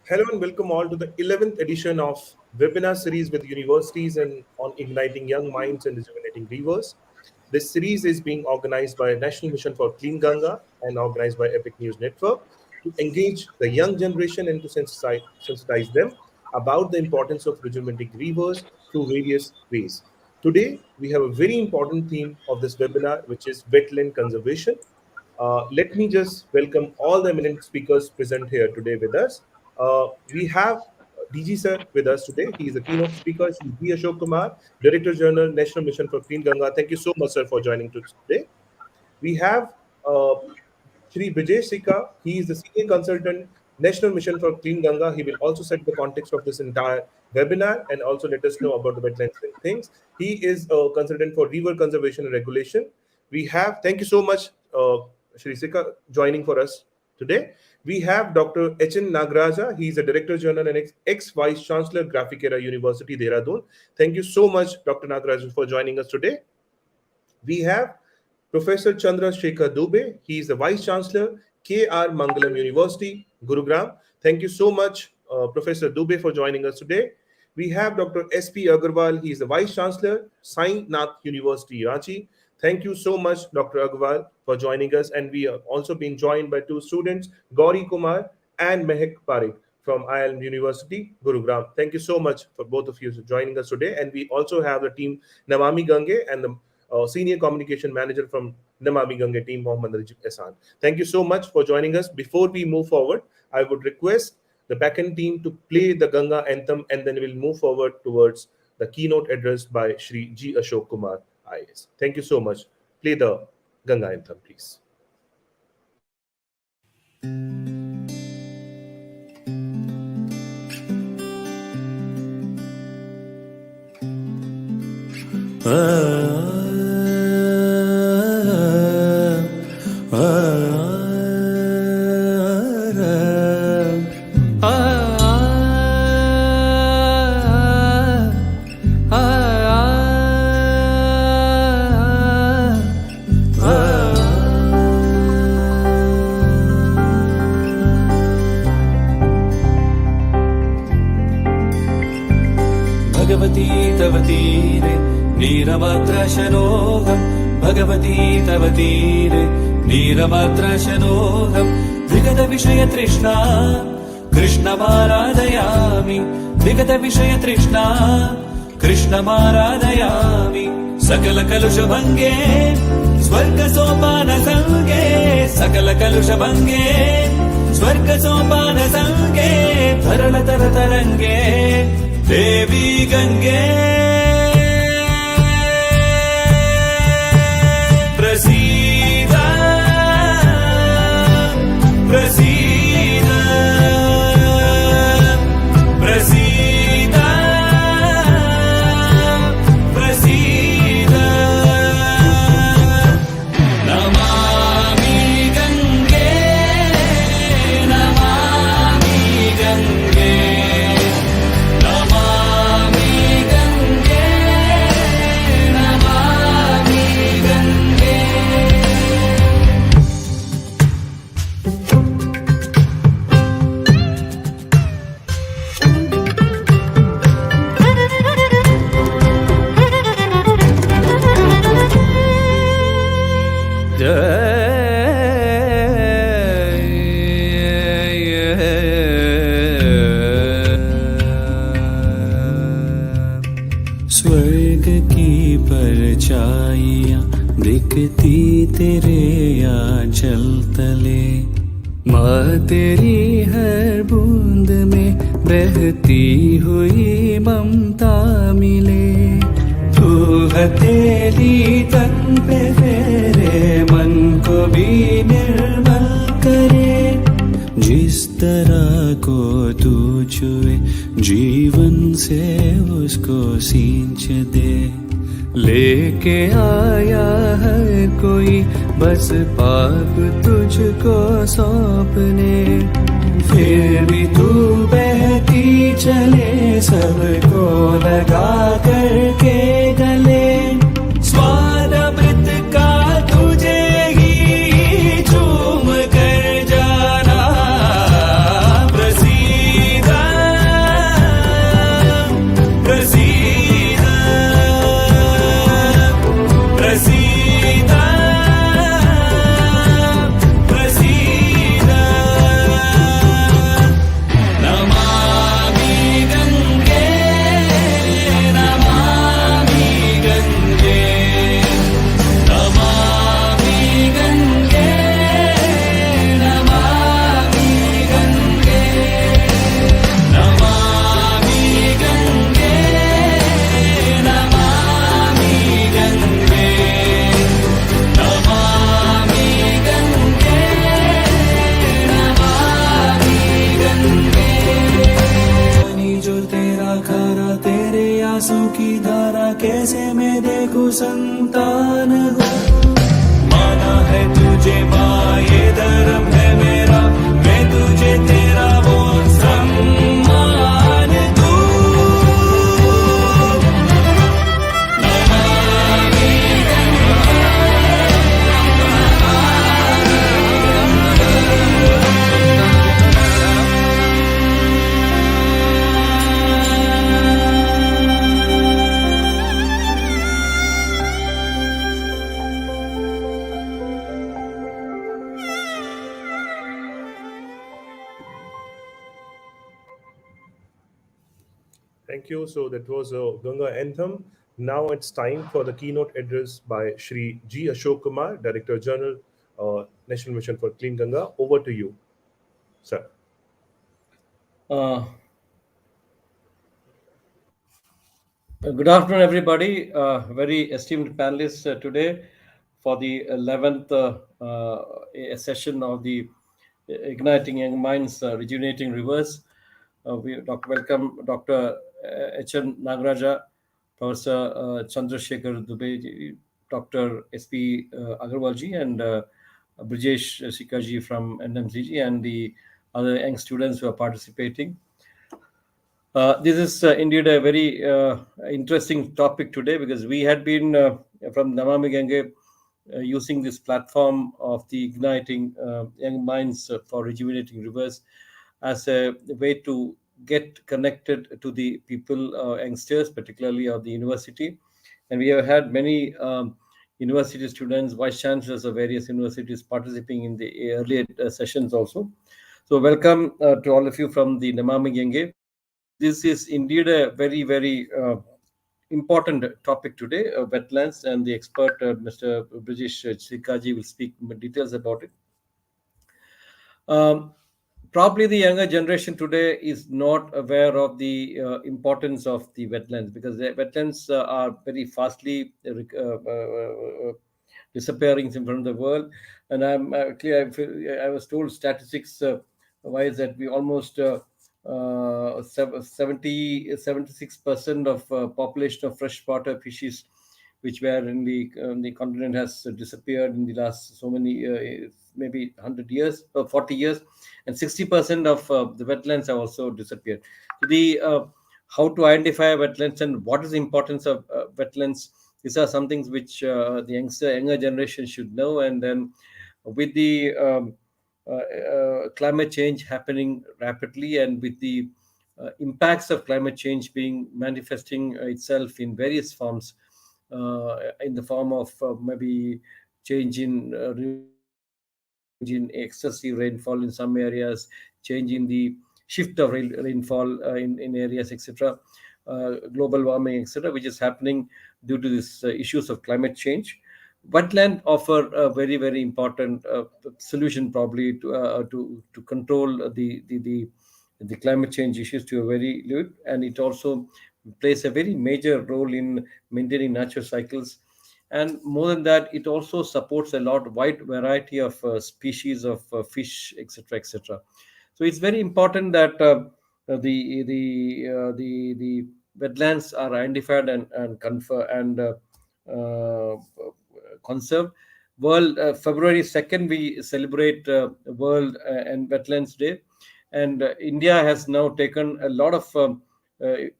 Hello and welcome all to the 11th edition of webinar series with universities and on igniting young minds and rejuvenating rivers. This series is being organized by National Mission for Clean Ganga and organized by Epic News Network to engage the young generation and to sensitize them about the importance of rejuvenating rivers through various ways. Today, we have a very important theme of this webinar, which is wetland conservation. Let me just welcome all the eminent speakers present here today with us. We have DG sir with us today. He is a keynote speaker. Shri G. Ashok Kumar, Director General, National Mission for Clean Ganga. Thank you so much, sir, for joining us today. We have Shri Brijesh Sikka. He is the Senior Consultant, National Mission for Clean Ganga. He will also set the context of this entire webinar and also let us know about the wetlands and things. He is a consultant for river conservation and regulation. We have, thank you so much, Shri Sikka, joining for us today. We have Dr. H.N. Nagaraja. He is a Director General and ex-Vice Chancellor, Graphicera University, Dehradun. Thank you so much, Dr. Nagaraja, for joining us today. We have Professor Chandra Shekhar Dubey. He is the Vice Chancellor, K.R. Mangalam University, Gurugram. Thank you so much, Professor Dubey, for joining us today. We have Dr. S.P. Agarwal. He is the Vice Chancellor, Sai Nath University, Ranchi. Thank you so much, Dr. Agarwal, for joining us. And we are also being joined by two students, Gauri Kumar and Mehak Parekh from IIM University, Gurugram. Thank you so much for both of you for joining us today. And we also have the team Namami Gange and the Senior Communication Manager from Namami Gange team, Mohammad Rajib Ehsan. Thank you so much for joining us. Before we move forward, I would request the backend team to play the Ganga anthem, and then we'll move forward towards the keynote address by Shri G. Ashok Kumar, IAS. Thank you so much. Play the Ganga anthem, please. Bhagwati तव तीरे नीरमात्रशनोऽहम् विगत विषय तृष्णा कृष्णमाराधयामि विगत विषय तृष्णा कृष्णमाराधयामि सकल कलुषभङ्गे स्वर्ग सोपान संगे सकल कलुषभङ्गे स्वर्ग सोपान संगे तरल तर तरंगे देवी गंगे प्रसीदा प्रसीदा प्रसीदा प्रसीदा नमामि गंगे नमामि गंगे नमामि गंगे नमामि गंगे स्वर्ग की परछाइयां दिखती तेरे आंचल तले माँ तेरी हर बूंद में बहती हुई ममता मिले तू हथेली तन पे फेरे मन को भी निर्मल करे जिस तरह को तू छुए जीवन से उसको सींच दे लेके आया हर कोई बस पाप तुझको सौंपने फिर भी तू बहती चले सबको लगा करके गले स्वाद अमृत का तुझे ही चूम कर जाना प्रसीद कैसे मैं देखूं संतान हो। माना है तुझे माँ ये धर्म है मेरा, मैं तुझे तेरा वो सम्मान दूं। Thank you. So that was a Ganga anthem. Now it's time for the keynote address by Shri G. Ashok Kumar, Director General, National Mission for Clean Ganga. Over to you, sir. Good afternoon, everybody. Very esteemed panelists today for the 11th session of the Igniting Young Minds, Rejuvenating Rivers. We welcome Dr. H.N. Nagaraja, Professor Shekhar, Dubey, Dr. S.P. Agarwalji, and Brijesh Sikkaji from NMCG, and the other young students who are participating. This is indeed a very interesting topic today, because we had been from Namami Gange using this platform of the Igniting Young Minds for Rejuvenating Rivers as a way to get connected to the people, youngsters, particularly of the university. And we have had many university students, vice chancellors of various universities participating in the earlier sessions also. So welcome to all of you from the Namami Gange. This is indeed a very, very important topic today, wetlands, and the expert, Mr. Brijesh Sikkaji, will speak more details about it. Probably the younger generation today is not aware of the importance of the wetlands, because the wetlands are very fastly disappearing in front of the world. And I was told statistics wise that we almost 76% of population of freshwater fishes which were in the continent has disappeared in the last so many maybe 100 years or 40 years, and 60% of the wetlands have also disappeared. So the how to identify wetlands and what is the importance of wetlands, these are some things which the younger generation should know. And then with the climate change happening rapidly, and with the impacts of climate change being manifesting itself in various forms, in the form of maybe change in excessive rainfall in some areas, change in the shift of rainfall in areas, etc., global warming, etc., which is happening due to these issues of climate change. Wetland offer a very, very important solution probably to control the climate change issues to a very little, and it also plays a very major role in maintaining natural cycles. And more than that, it also supports a wide variety of species of fish, etc., etc. So it's very important that the wetlands are identified and conserved. February 2nd, we celebrate World and Wetlands Day, and India has now taken a lot of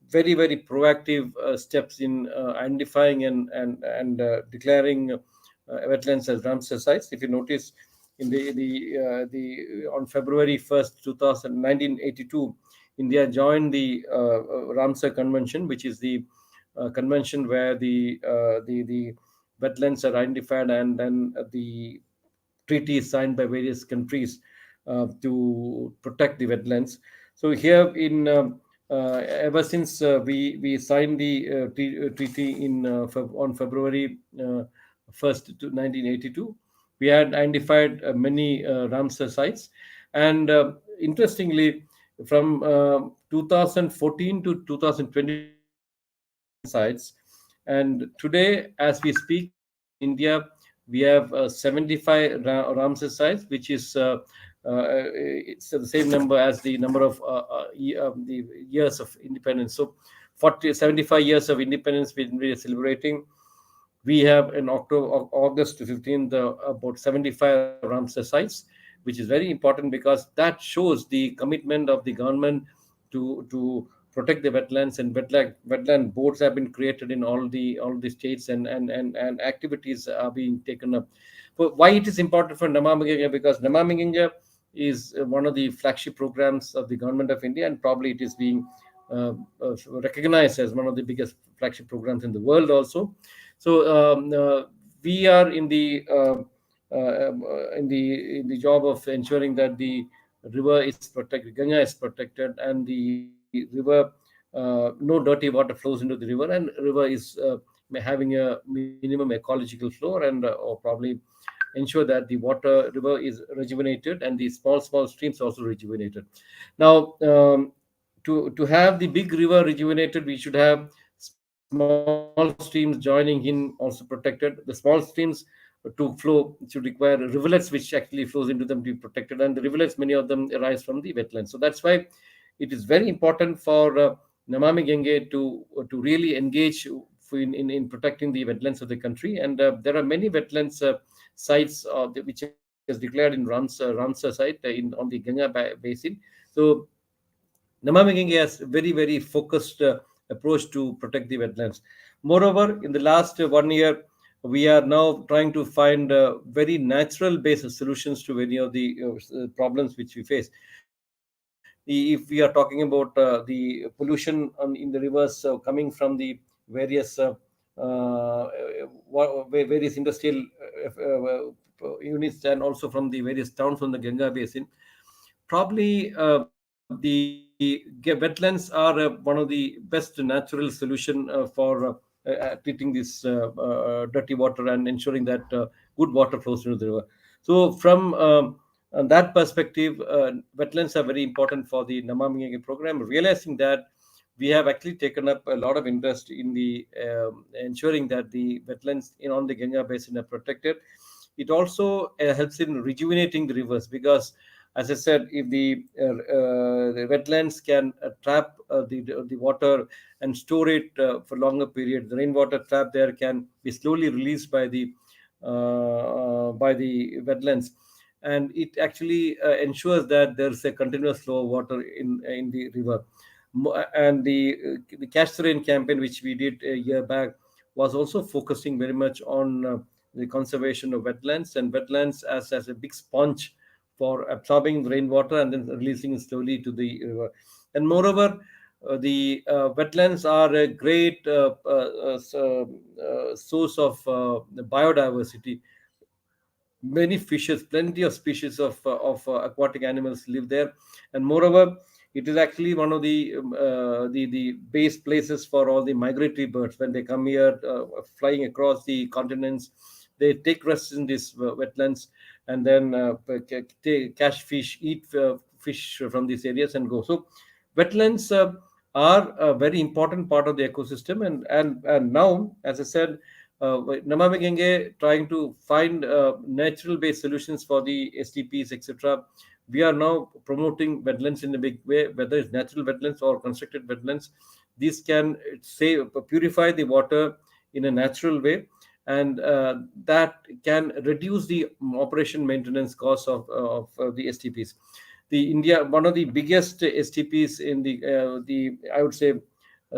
very, very proactive steps in identifying and declaring wetlands as Ramsar sites. If you notice, in the on February 1st, 1982, India joined the Ramsar Convention, which is the convention where the wetlands are identified, and then the treaty is signed by various countries to protect the wetlands. So here ever since we signed the treaty on February 1st, 1982, we had identified many Ramsar sites. And interestingly, from 2014 to 2020 sites, and today, as we speak, in India, we have 75 Ramsar sites, which is it's the same number as the number of the years of independence. So 75 years of independence we are celebrating. We have in August 15th, about 75 Ramsar sites, which is very important because that shows the commitment of the government to protect the wetlands, and wetland boards have been created in all the states, and activities are being taken up. But why it is important for Namami Gange? Because Namami Gange is one of the flagship programs of the government of India, and probably it is being recognized as one of the biggest flagship programs in the world also. So we are in the job of ensuring that the river is protected, Ganga is protected, and the river, no dirty water flows into the river, and river is having a minimum ecological flow, and or probably ensure that the river is rejuvenated, and the small streams also rejuvenated. Now, to have the big river rejuvenated, we should have small streams joining in, also protected. The small streams to flow should require rivulets, which actually flows into them to be protected, and the rivulets, many of them arise from the wetlands. So that's why it is very important for Namami Gange to really engage in protecting the wetlands of the country. And there are many wetlands sites which is declared in Ramsar site on the Ganga basin. So Namami Gange has very focused approach to protect the wetlands. Moreover, in the last 1 year, we are now trying to find very natural based solutions to many of the problems which we face. If we are talking about the pollution in the rivers coming from the various various industrial units, and also from the various towns on the Ganga basin, probably the wetlands are one of the best natural solution for treating this dirty water and ensuring that good water flows into the river. So from that perspective, wetlands are very important for the Namami Gange program. Realizing that, we have actually taken up a lot of interest in the ensuring that the wetlands on the Ganga basin are protected. It also helps in rejuvenating the rivers, because, as I said, if the wetlands can trap the water and store it for longer period, the rainwater trap there can be slowly released by the wetlands, and it actually ensures that there's a continuous flow of water in the river. And the Catch the Rain campaign, which we did a year back, was also focusing very much on the conservation of wetlands, and wetlands as a big sponge for absorbing the rainwater and then releasing it slowly to the river. And moreover, the wetlands are a great source of biodiversity. Many fishes, plenty of species of aquatic animals live there, and moreover, it is actually one of the base places for all the migratory birds. When they come here, flying across the continents, they take rest in these wetlands, and then catch fish, eat fish from these areas, and go. So wetlands are a very important part of the ecosystem, and now, as I said, Namami Gange trying to find natural based solutions for the STPs, etc. We are now promoting wetlands in a big way, whether it's natural wetlands or constructed wetlands. These can purify the water in a natural way, and that can reduce the operation maintenance costs of the STPs. The India, one of the biggest STPs in the I would say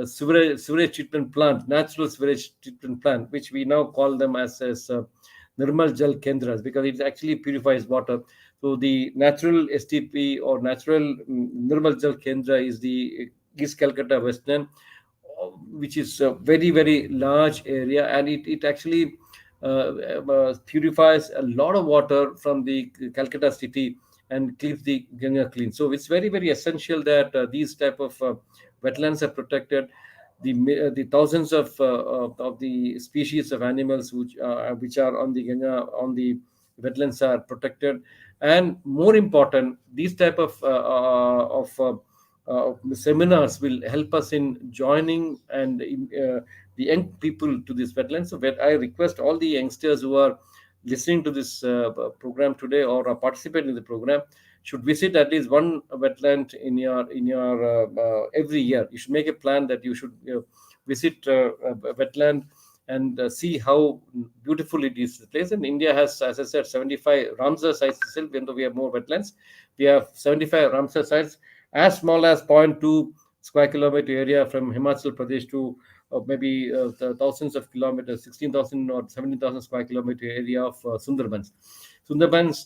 sewage treatment plant, natural sewage treatment plant, which we now call them as Nirmal Jal Kendras, because it actually purifies water. So the natural STP or natural Nirmal Jal Kendra is the East Calcutta Western, which is a very large area, and it actually purifies a lot of water from the Calcutta city and keeps the Ganga clean. So it's very essential that these type of wetlands are protected. The thousands of the species of animals which are on the Ganga, on the wetlands, are protected. And more important, these type of seminars will help us in joining and the young people to these wetlands. So I request all the youngsters who are listening to this program today or are participating in the program should visit at least one wetland in your every year. You should make a plan that you should visit a wetland and see how beautiful it is. The place in India has, as I said, 75 Ramsar sites itself. Even though we have more wetlands, we have 75 Ramsar sites, as small as zero point 0.2 square kilometer area from Himachal Pradesh to maybe thousands of kilometers, 16,000 or 17,000 square kilometer area of Sundarbans. Sundarbans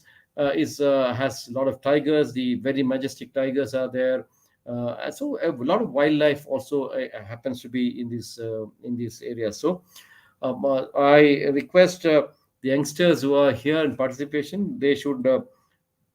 is has a lot of tigers. The very majestic tigers are there. And so a lot of wildlife also happens to be in these areas. So I request the youngsters who are here in participation, they should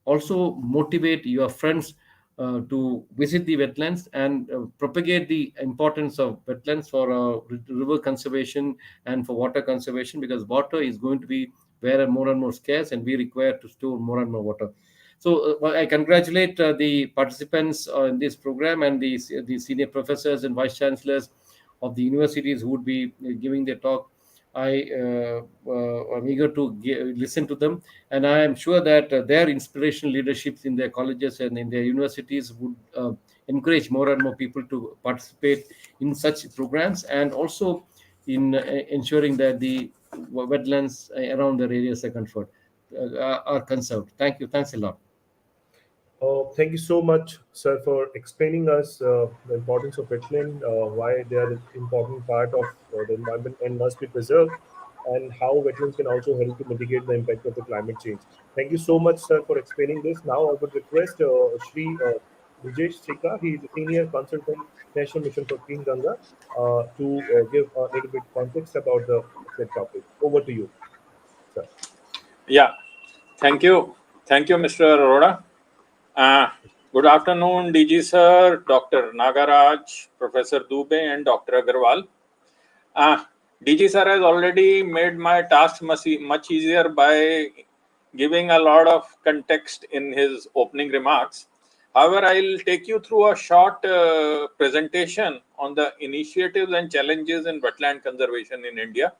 also motivate your friends to visit the wetlands and propagate the importance of wetlands for river conservation and for water conservation, because water is going to be where more and more scarce and we require to store more and more water. So I congratulate the participants in this program and the senior professors and vice chancellors of the universities who would be giving their talk. I'm eager to listen to them, and I am sure that their inspirational leaderships in their colleges and in their universities would encourage more and more people to participate in such programs, and also in ensuring that the wetlands around their areas are conserved. Thank you. Thanks a lot. Thank you so much, sir, for explaining us the importance of wetland, why they are an important part of the environment and must be preserved, and how wetlands can also help to mitigate the impact of the climate change. Thank you so much, sir, for explaining this. Now, I would request Shri Brijesh Shekhar, he is a senior consultant, National Mission for Clean Ganga, to give a little bit context about the said topic. Over to you, sir. Yeah, thank you. Thank you, Mr. Arora. Good afternoon, DG sir, Dr. Nagaraj, Professor Dubey, and Dr. Agarwal. DG sir has already made my task much easier by giving a lot of context in his opening remarks. However, I'll take you through a short presentation on the initiatives and challenges in wetland conservation in India,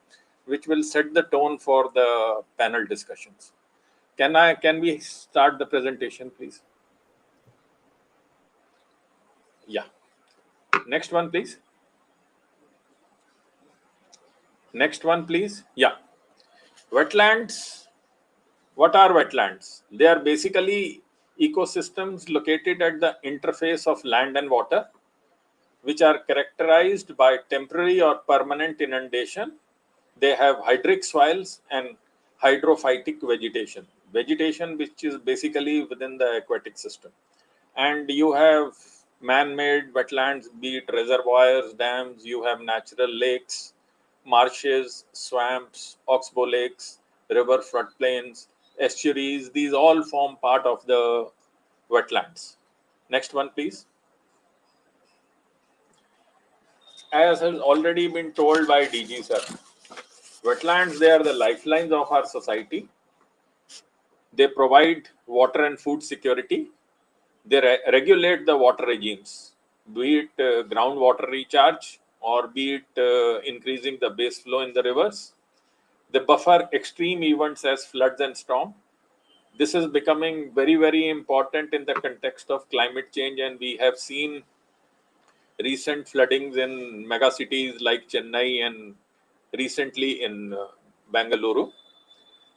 which will set the tone for the panel discussions. Can we start the presentation, please? Yeah. Next one, please. Next one, please. Yeah. Wetlands. What are wetlands? They are basically ecosystems located at the interface of land and water, which are characterized by temporary or permanent inundation. They have hydric soils and hydrophytic vegetation. Vegetation which is basically within the aquatic system. And you have man-made wetlands, be it reservoirs, dams, you have natural lakes, marshes, swamps, oxbow lakes, river floodplains, estuaries. These all form part of the wetlands. Next one, please. As has already been told by DG sir, wetlands, they are the lifelines of our society. They provide water and food security. They regulate the water regimes, be it groundwater recharge or be it increasing the base flow in the rivers. They buffer extreme events as floods and storm. This is becoming very, very important in the context of climate change, and we have seen recent floodings in mega cities like Chennai and recently in Bangalore.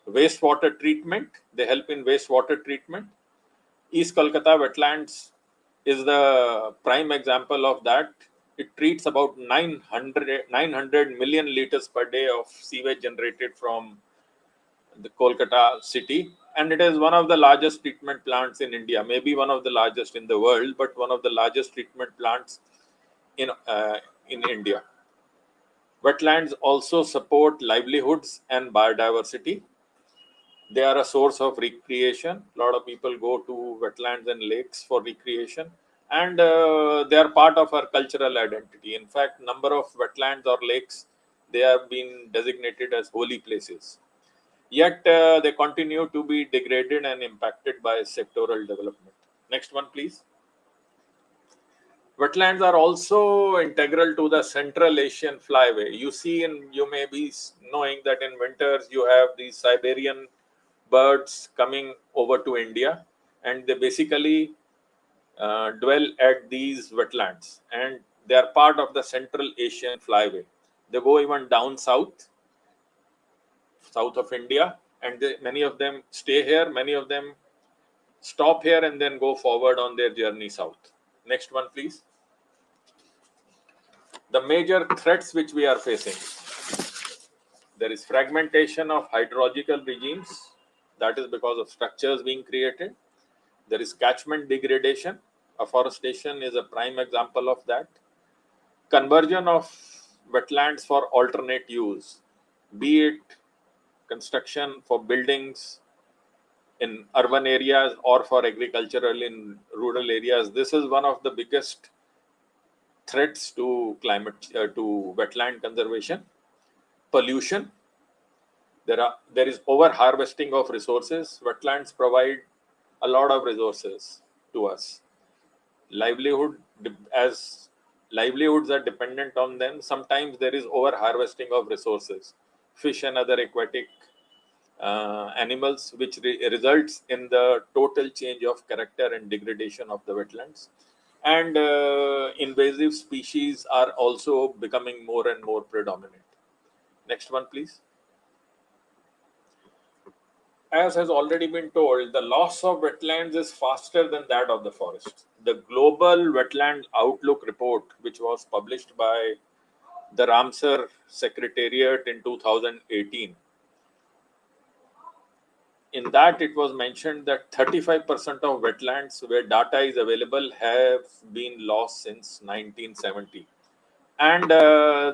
Wastewater treatment, they help in wastewater treatment. East Kolkata wetlands is the prime example of that. It treats about 900 million liters per day of sewage generated from the Kolkata city. And it is one of the largest treatment plants in India, maybe one of the largest in the world, but one of the largest treatment plants in India. Wetlands also support livelihoods and biodiversity. They are a source of recreation. A lot of people go to wetlands and lakes for recreation, and they are part of our cultural identity. In fact, number of wetlands or lakes, they have been designated as holy places. Yet they continue to be degraded and impacted by sectoral development. Next one, please. Wetlands are also integral to the Central Asian flyway. You may be knowing that in winters you have these Siberian birds coming over to India, and they basically dwell at these wetlands, and they are part of the Central Asian flyway. They go even down south of India, and many of them stay here, many of them stop here and then go forward on their journey south. Next one, please. The major threats which we are facing: there is fragmentation of hydrological regimes, that is because of structures being created. There is catchment degradation. Afforestation is a prime example of that. Conversion of wetlands for alternate use, be it construction for buildings in urban areas or for agricultural in rural areas. This is one of the biggest threats to to wetland conservation. Pollution. There is over harvesting of resources. Wetlands provide a lot of resources to us. As livelihoods are dependent on them, sometimes there is over harvesting of resources, fish and other aquatic animals, which results in the total change of character and degradation of the wetlands. And invasive species are also becoming more and more predominant. Next one, please. As has already been told, the loss of wetlands is faster than that of the forest. The Global Wetland Outlook report, which was published by the Ramsar Secretariat in 2018, in that it was mentioned that 35% of wetlands where data is available have been lost since 1970. And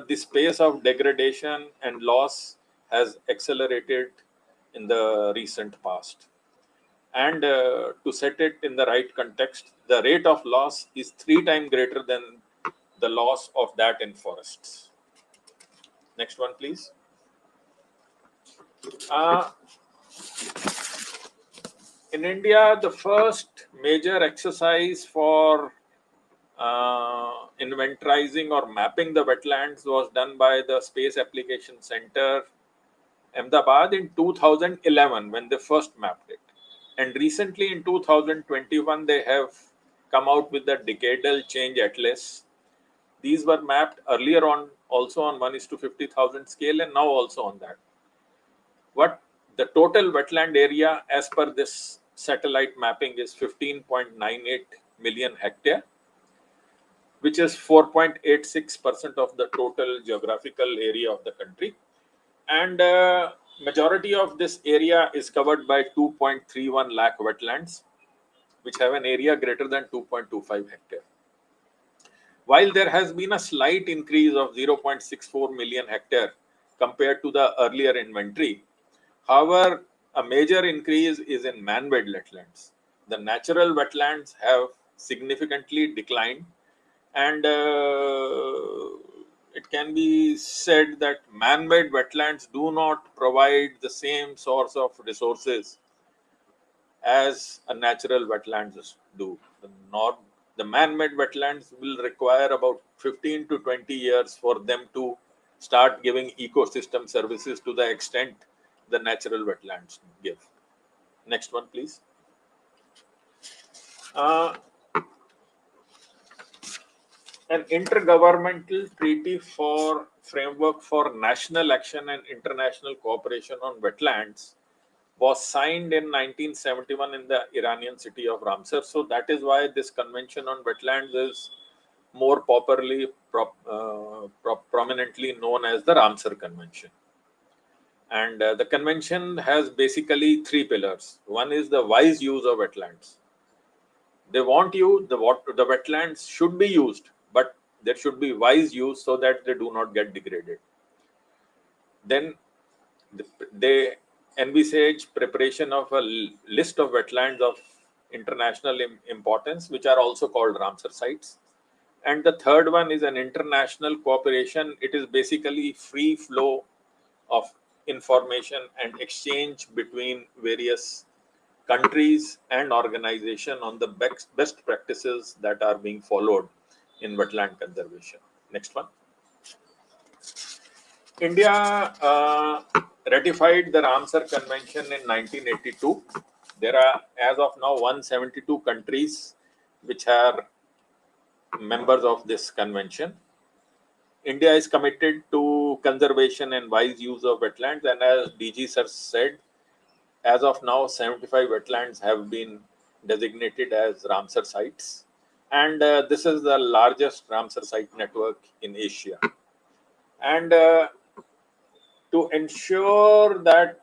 this pace of degradation and loss has accelerated in the recent past. And to set it in the right context, the rate of loss is 3 times greater than the loss of that in forests. Next one, please. In India, the first major exercise for inventorizing or mapping the wetlands was done by the Space Application Center, Ahmedabad, in 2011 when they first mapped it. And recently in 2021, they have come out with the Decadal Change Atlas. These were mapped earlier on, also on 1:50,000 scale, and now also on that. What the total wetland area as per this satellite mapping is 15.98 million hectare, which is 4.86% of the total geographical area of the country. And majority of this area is covered by 2.31 lakh wetlands, which have an area greater than 2.25 hectare. While there has been a slight increase of 0.64 million hectare compared to the earlier inventory, however, a major increase is in man-made wetlands. The natural wetlands have significantly declined, and it can be said that man-made wetlands do not provide the same source of resources as a natural wetlands do. The man-made wetlands will require about 15 to 20 years for them to start giving ecosystem services to the extent the natural wetlands give. Next one, please. An intergovernmental treaty for framework for national action and international cooperation on wetlands was signed in 1971 in the Iranian city of Ramsar. So that is why this convention on wetlands is more popularly prominently known as the Ramsar Convention. And the convention has basically 3 pillars. One is the wise use of wetlands. They want the wetlands should be used, but there should be wise use so that they do not get degraded. Then they envisage preparation of a list of wetlands of international importance, which are also called Ramsar sites. And the third one is an international cooperation. It is basically free flow of information and exchange between various countries and organizations on the best practices that are being followed in wetland conservation. Next one. India ratified the Ramsar Convention in 1982. There are, as of now, 172 countries which are members of this convention. India is committed to conservation and wise use of wetlands, and as DG sir said, as of now, 75 wetlands have been designated as Ramsar sites, and this is the largest Ramsar site network in Asia. And to ensure that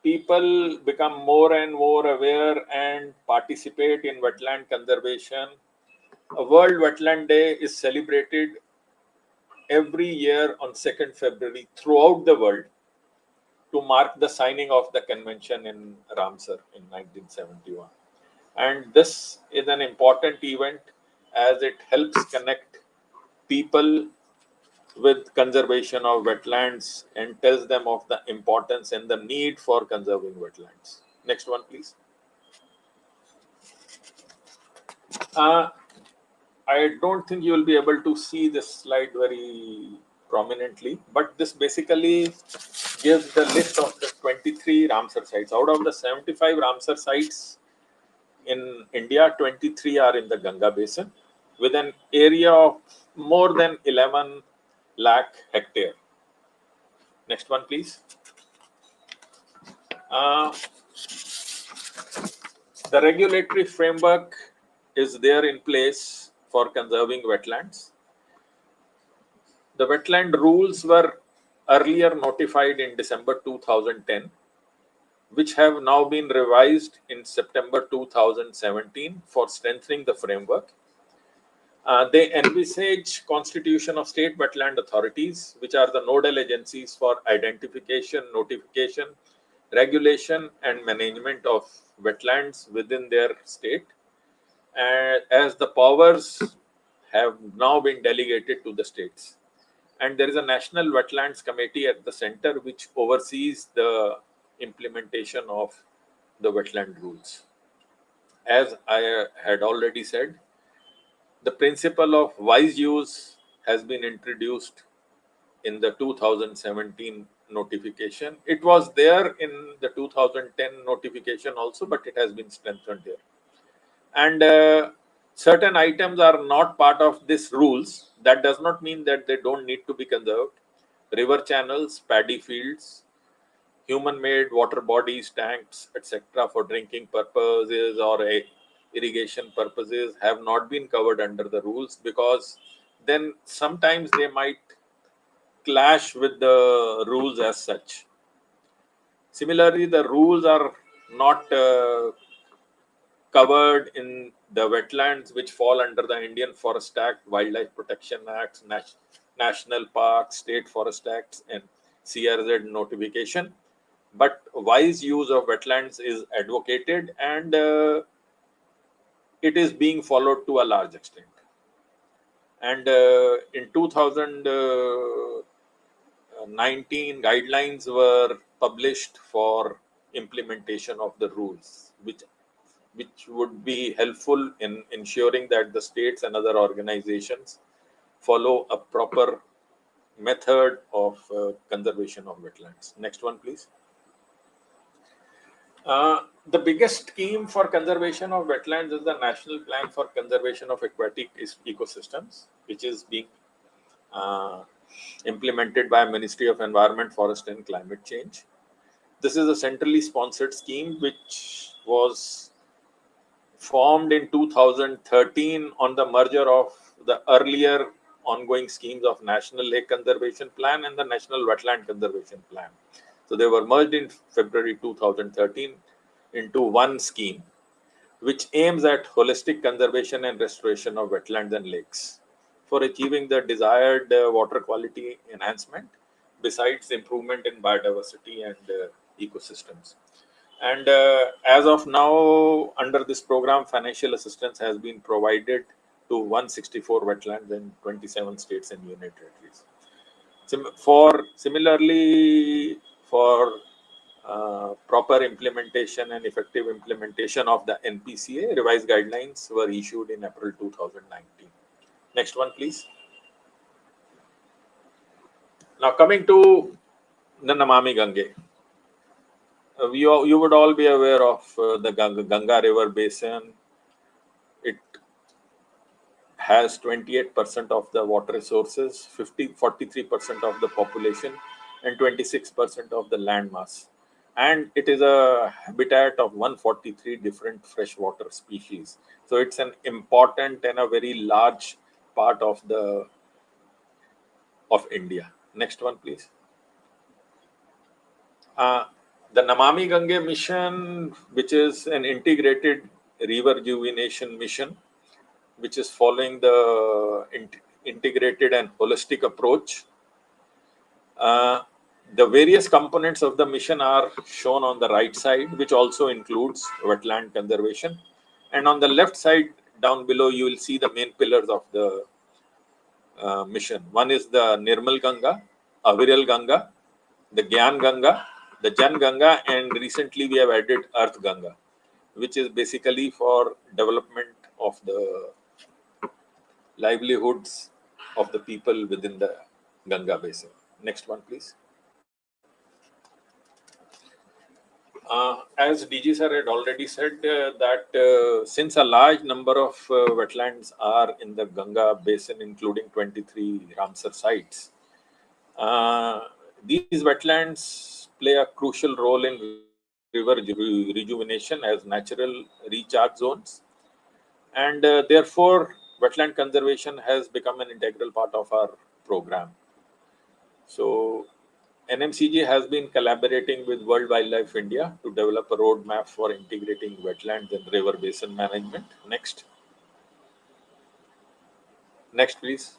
people become more and more aware and participate in wetland conservation, a World Wetland Day is celebrated every year on 2nd February throughout the world to mark the signing of the convention in Ramsar in 1971. And this is an important event as it helps connect people with conservation of wetlands and tells them of the importance and the need for conserving wetlands. Next one, please. I don't think you will be able to see this slide very prominently, but this basically gives the list of the 23 Ramsar sites. Out of the 75 Ramsar sites in India, 23 are in the Ganga basin with an area of more than 11 lakh hectare. Next one, please. The regulatory framework is there in place for conserving wetlands. The wetland rules were earlier notified in December 2010, which have now been revised in September 2017 for strengthening the framework. They envisage constitution of state wetland authorities, which are the nodal agencies for identification, notification, regulation, and management of wetlands within their state. And as the powers have now been delegated to the states. And there is a National Wetlands Committee at the center which oversees the implementation of the wetland rules. As I had already said, the principle of wise use has been introduced in the 2017 notification. It was there in the 2010 notification also, but it has been strengthened here. And certain items are not part of these rules. That does not mean that they don't need to be conserved. River channels, paddy fields, human-made water bodies, tanks, etc. for drinking purposes or irrigation purposes have not been covered under the rules, because then sometimes they might clash with the rules as such. Similarly, the rules are not covered in the wetlands which fall under the Indian Forest Act, Wildlife Protection Acts, National Parks, State Forest Acts, and CRZ notification. But wise use of wetlands is advocated, and it is being followed to a large extent. And in 2019, guidelines were published for implementation of the rules, which would be helpful in ensuring that the states and other organizations follow a proper method of conservation of wetlands. Next one, please. The biggest scheme for conservation of wetlands is the National Plan for Conservation of Aquatic Ecosystems, which is being implemented by Ministry of Environment, Forest and Climate Change. This is a centrally sponsored scheme which was formed in 2013 on the merger of the earlier ongoing schemes of National Lake Conservation Plan and the National Wetland Conservation Plan. So they were merged in February 2013 into one scheme, which aims at holistic conservation and restoration of wetlands and lakes for achieving the desired water quality enhancement, besides improvement in biodiversity and ecosystems. And as of now, under this program, financial assistance has been provided to 164 wetlands in 27 states and union territories. Similarly, for proper implementation and effective implementation of the NPCA, revised guidelines were issued in April 2019. Next one, please. Now coming to the Namami Gange. You would all be aware of the Ganga River Basin. It has 28% of the water resources, 43% of the population, and 26% of the land mass. And it is a habitat of 143 different freshwater species. So it's an important and a very large part of India. Next one, please. The Namami Gange mission, which is an integrated river rejuvenation mission, which is following the integrated and holistic approach. The various components of the mission are shown on the right side, which also includes wetland conservation. And on the left side, down below, you will see the main pillars of the mission. One is the Nirmal Ganga, Aviral Ganga, the Gyan Ganga, the Jan Ganga, and recently we have added Earth Ganga, which is basically for development of the livelihoods of the people within the Ganga basin. Next one, please. As DG sir had already said that since a large number of wetlands are in the Ganga basin, including 23 Ramsar sites, these wetlands play a crucial role in river rejuvenation as natural recharge zones, and therefore wetland conservation has become an integral part of our program. So NMCG has been collaborating with World Wildlife India to develop a roadmap for integrating wetlands and river basin management. Next, please.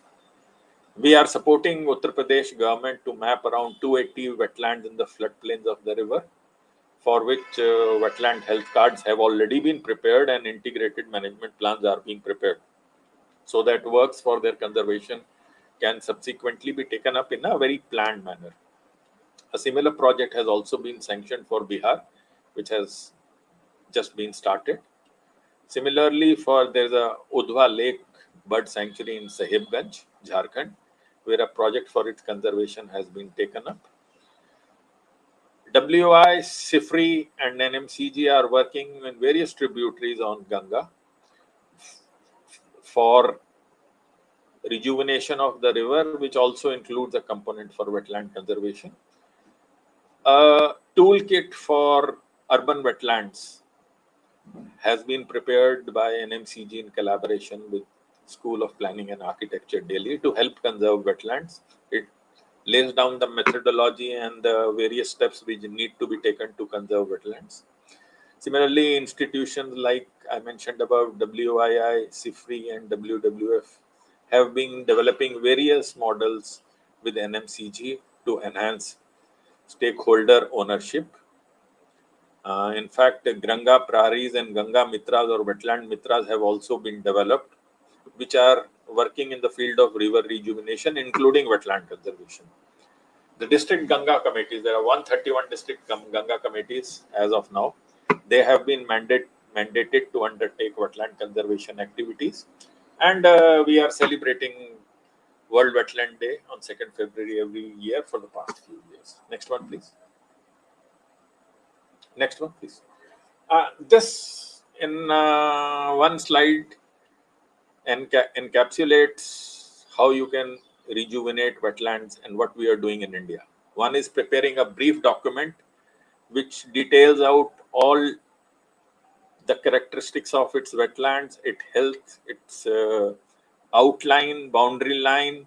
We are supporting Uttar Pradesh government to map around 280 wetlands in the floodplains of the river, for which wetland health cards have already been prepared and integrated management plans are being prepared, so that works for their conservation can subsequently be taken up in a very planned manner. A similar project has also been sanctioned for Bihar, which has just been started. Similarly, there's a Udhwa Lake Bird Sanctuary in Sahibganj, Jharkhand, where a project for its conservation has been taken up. WI, CIFRI, and NMCG are working in various tributaries on Ganga for rejuvenation of the river, which also includes a component for wetland conservation. A toolkit for urban wetlands has been prepared by NMCG in collaboration with School of Planning and Architecture, Delhi, to help conserve wetlands. It lays down the methodology and the various steps which need to be taken to conserve wetlands. Similarly, institutions like I mentioned about WII, CIFRI, and WWF have been developing various models with NMCG to enhance stakeholder ownership. In fact, Ganga Praharis and Ganga Mitras or Wetland Mitras have also been developed, which are working in the field of river rejuvenation, including wetland conservation. The district Ganga committees, there are 131 district Ganga committees as of now. They have been mandated to undertake wetland conservation activities. And we are celebrating World Wetland Day on 2nd February every year for the past few years. Next one, please. Next one, please. This in one slide encapsulates how you can rejuvenate wetlands and what we are doing in India. One is preparing a brief document which details out all the characteristics of its wetlands, its health, its outline, boundary line,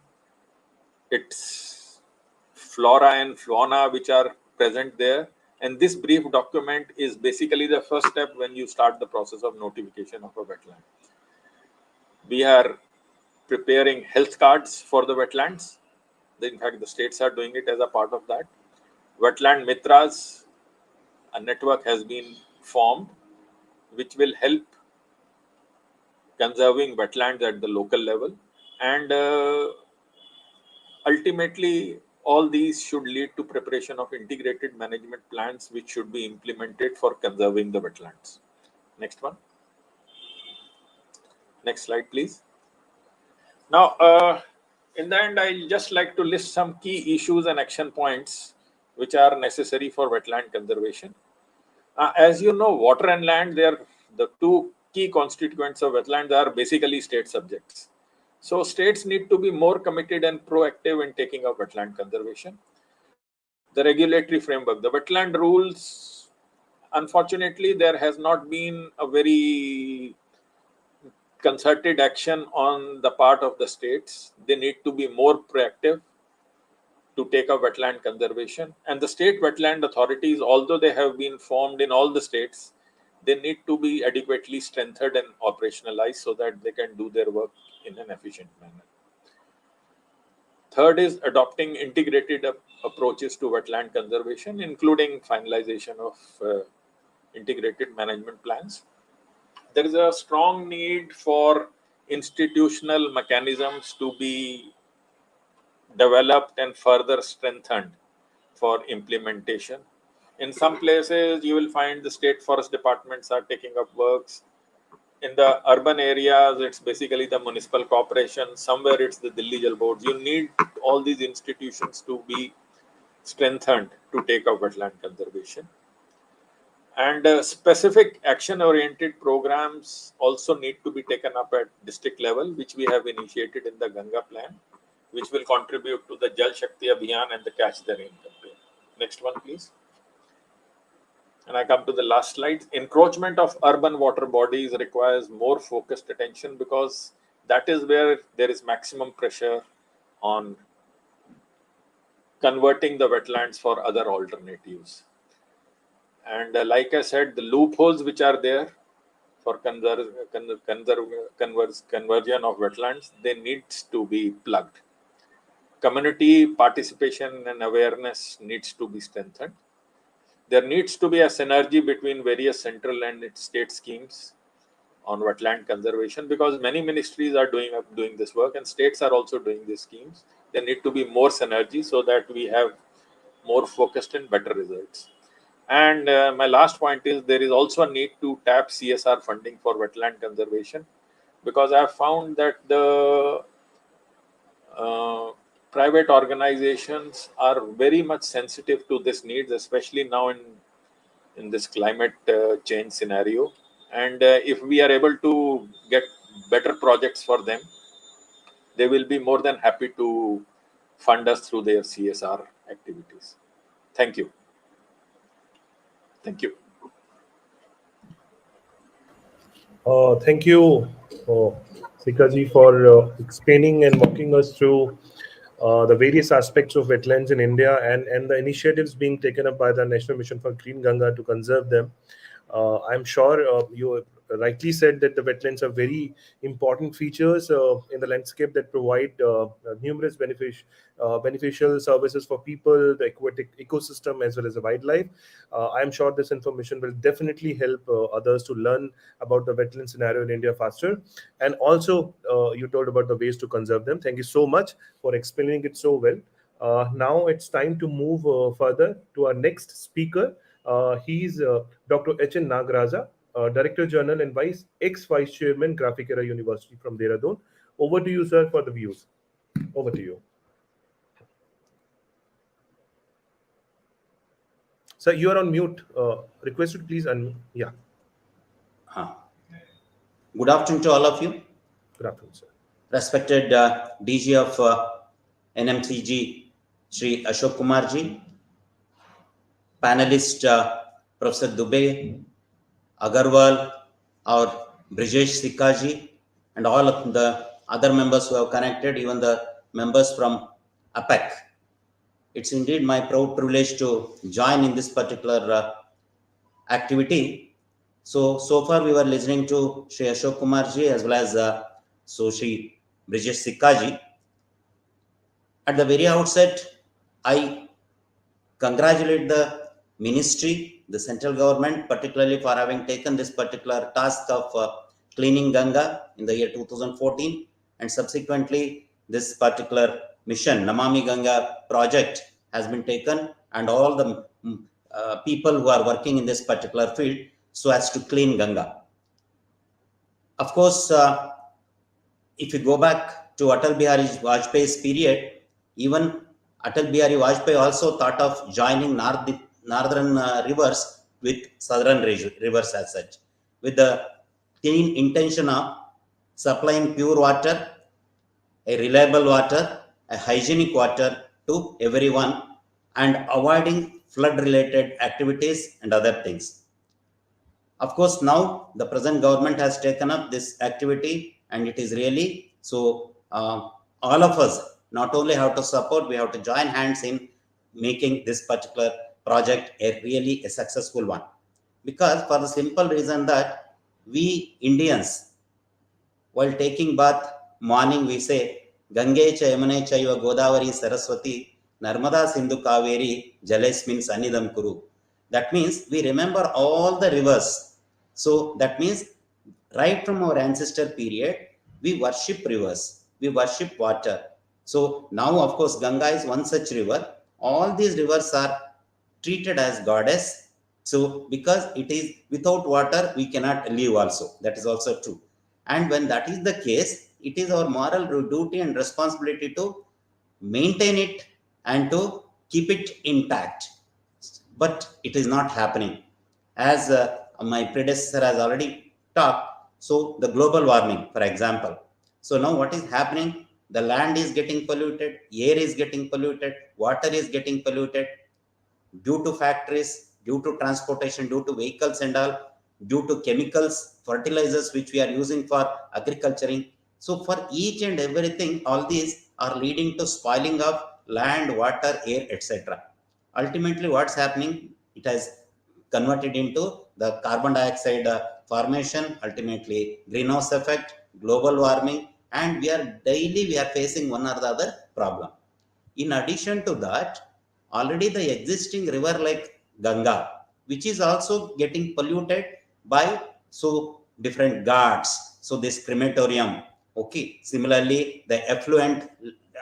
its flora and fauna which are present there. And this brief document is basically the first step when you start the process of notification of a wetland. We are preparing health cards for the wetlands. In fact, the states are doing it as a part of that. Wetland Mitras, a network has been formed which will help conserving wetlands at the local level. And ultimately, all these should lead to preparation of integrated management plans which should be implemented for conserving the wetlands. Next one. Next slide, please. Now, in the end, I'll just like to list some key issues and action points which are necessary for wetland conservation. As you know, water and land, they are the two key constituents of wetlands are basically state subjects. So states need to be more committed and proactive in taking up wetland conservation. The regulatory framework, the wetland rules, unfortunately, there has not been a very concerted action on the part of the states. They need to be more proactive to take up wetland conservation. And the state wetland authorities, although they have been formed in all the states, they need to be adequately strengthened and operationalized so that they can do their work in an efficient manner. Third is adopting integrated approaches to wetland conservation, including finalization of integrated management plans. There is a strong need for institutional mechanisms to be developed and further strengthened for implementation. In some places, you will find the state forest departments are taking up works. In the urban areas, it's basically the municipal corporation. Somewhere it's the Delhi Jal boards. You need all these institutions to be strengthened to take up wetland conservation. And specific action-oriented programs also need to be taken up at district level, which we have initiated in the Ganga plan, which will contribute to the Jal Shakti Abhiyan and the Catch the Rain campaign. Next one, please. And I come to the last slide. Encroachment of urban water bodies requires more focused attention because that is where there is maximum pressure on converting the wetlands for other alternatives. And like I said, the loopholes which are there for conversion of wetlands, they need to be plugged. Community participation and awareness needs to be strengthened. There needs to be a synergy between various central and state schemes on wetland conservation because many ministries are doing this work and states are also doing these schemes. There need to be more synergy so that we have more focused and better results. And my last point is there is also a need to tap CSR funding for wetland conservation because I have found that the private organizations are very much sensitive to this needs, especially now in this climate change scenario. And if we are able to get better projects for them, they will be more than happy to fund us through their CSR activities. Thank you. Thank you. Thank you, Sikaji, for explaining and walking us through the various aspects of wetlands in India and the initiatives being taken up by the National Mission for Clean Ganga to conserve them. I'm sure you rightly said that the wetlands are very important features in the landscape that provide numerous beneficial services for people, the aquatic ecosystem, as well as the wildlife. I'm sure this information will definitely help others to learn about the wetland scenario in India faster. And also, you told about the ways to conserve them. Thank you so much for explaining it so well. Now it's time to move further to our next speaker. He's Dr. H.N. Nagaraja, Director General and ex-Vice Chairman, Graphic Era University from Dehradun. Over to you, sir, for the views. Over to you. Sir, you are on mute. Requested, please unmute. Yeah. Good afternoon to all of you. Good afternoon, sir. Respected DG of NMCG, Shri Ashok Kumarji, panelist Professor Dubey, Agarwal, or Brijesh Sikkaji, and all of the other members who have connected, even the members from APEC. It's indeed my proud privilege to join in this particular activity. So far we were listening to Shri Ashok Kumarji as well as Shri Brijesh Sikkaji. At the very outset, I congratulate the ministry, the central government, particularly for having taken this particular task of cleaning Ganga in the year 2014, and subsequently this particular mission, Namami Ganga project, has been taken, and all the people who are working in this particular field so as to clean Ganga. Of course, if you go back to Atal Bihari Vajpayee's period, even Atal Bihari Vajpayee also thought of joining northern rivers with southern rivers as such, with the clean intention of supplying pure water, a reliable water, a hygienic water to everyone, and avoiding flood-related activities and other things. Of course, now the present government has taken up this activity, and it is really so. All of us not only have to support, we have to join hands in making this particular project a successful one. Because for the simple reason that we Indians, while taking bath morning, we say Gange cha Yamune chaiva Godavari Saraswati Narmada Sindhu Kaveri Jalesmin Sanidam Kuru. That means we remember all the rivers. So that means right from our ancestor period, we worship rivers, we worship water. So now, of course, Ganga is one such river. All these rivers are treated as goddess. So because it is without water, we cannot live also. That is also true. And when that is the case, it is our moral duty and responsibility to maintain it and to keep it intact. But it is not happening. As my predecessor has already talked, so the global warming, for example. So now what is happening? The land is getting polluted, air is getting polluted, water is getting polluted due to factories, due to transportation, due to vehicles and all, due to chemicals, fertilizers which we are using for agriculturing. So for each and everything, all these are leading to spoiling of land, water, air, etc. Ultimately, what's happening? It has converted into the carbon dioxide formation, ultimately greenhouse effect, global warming, and we are facing one or the other problem. In addition to that, already the existing river like Ganga, which is also getting polluted by so different ghats, so this crematorium, okay, similarly the effluent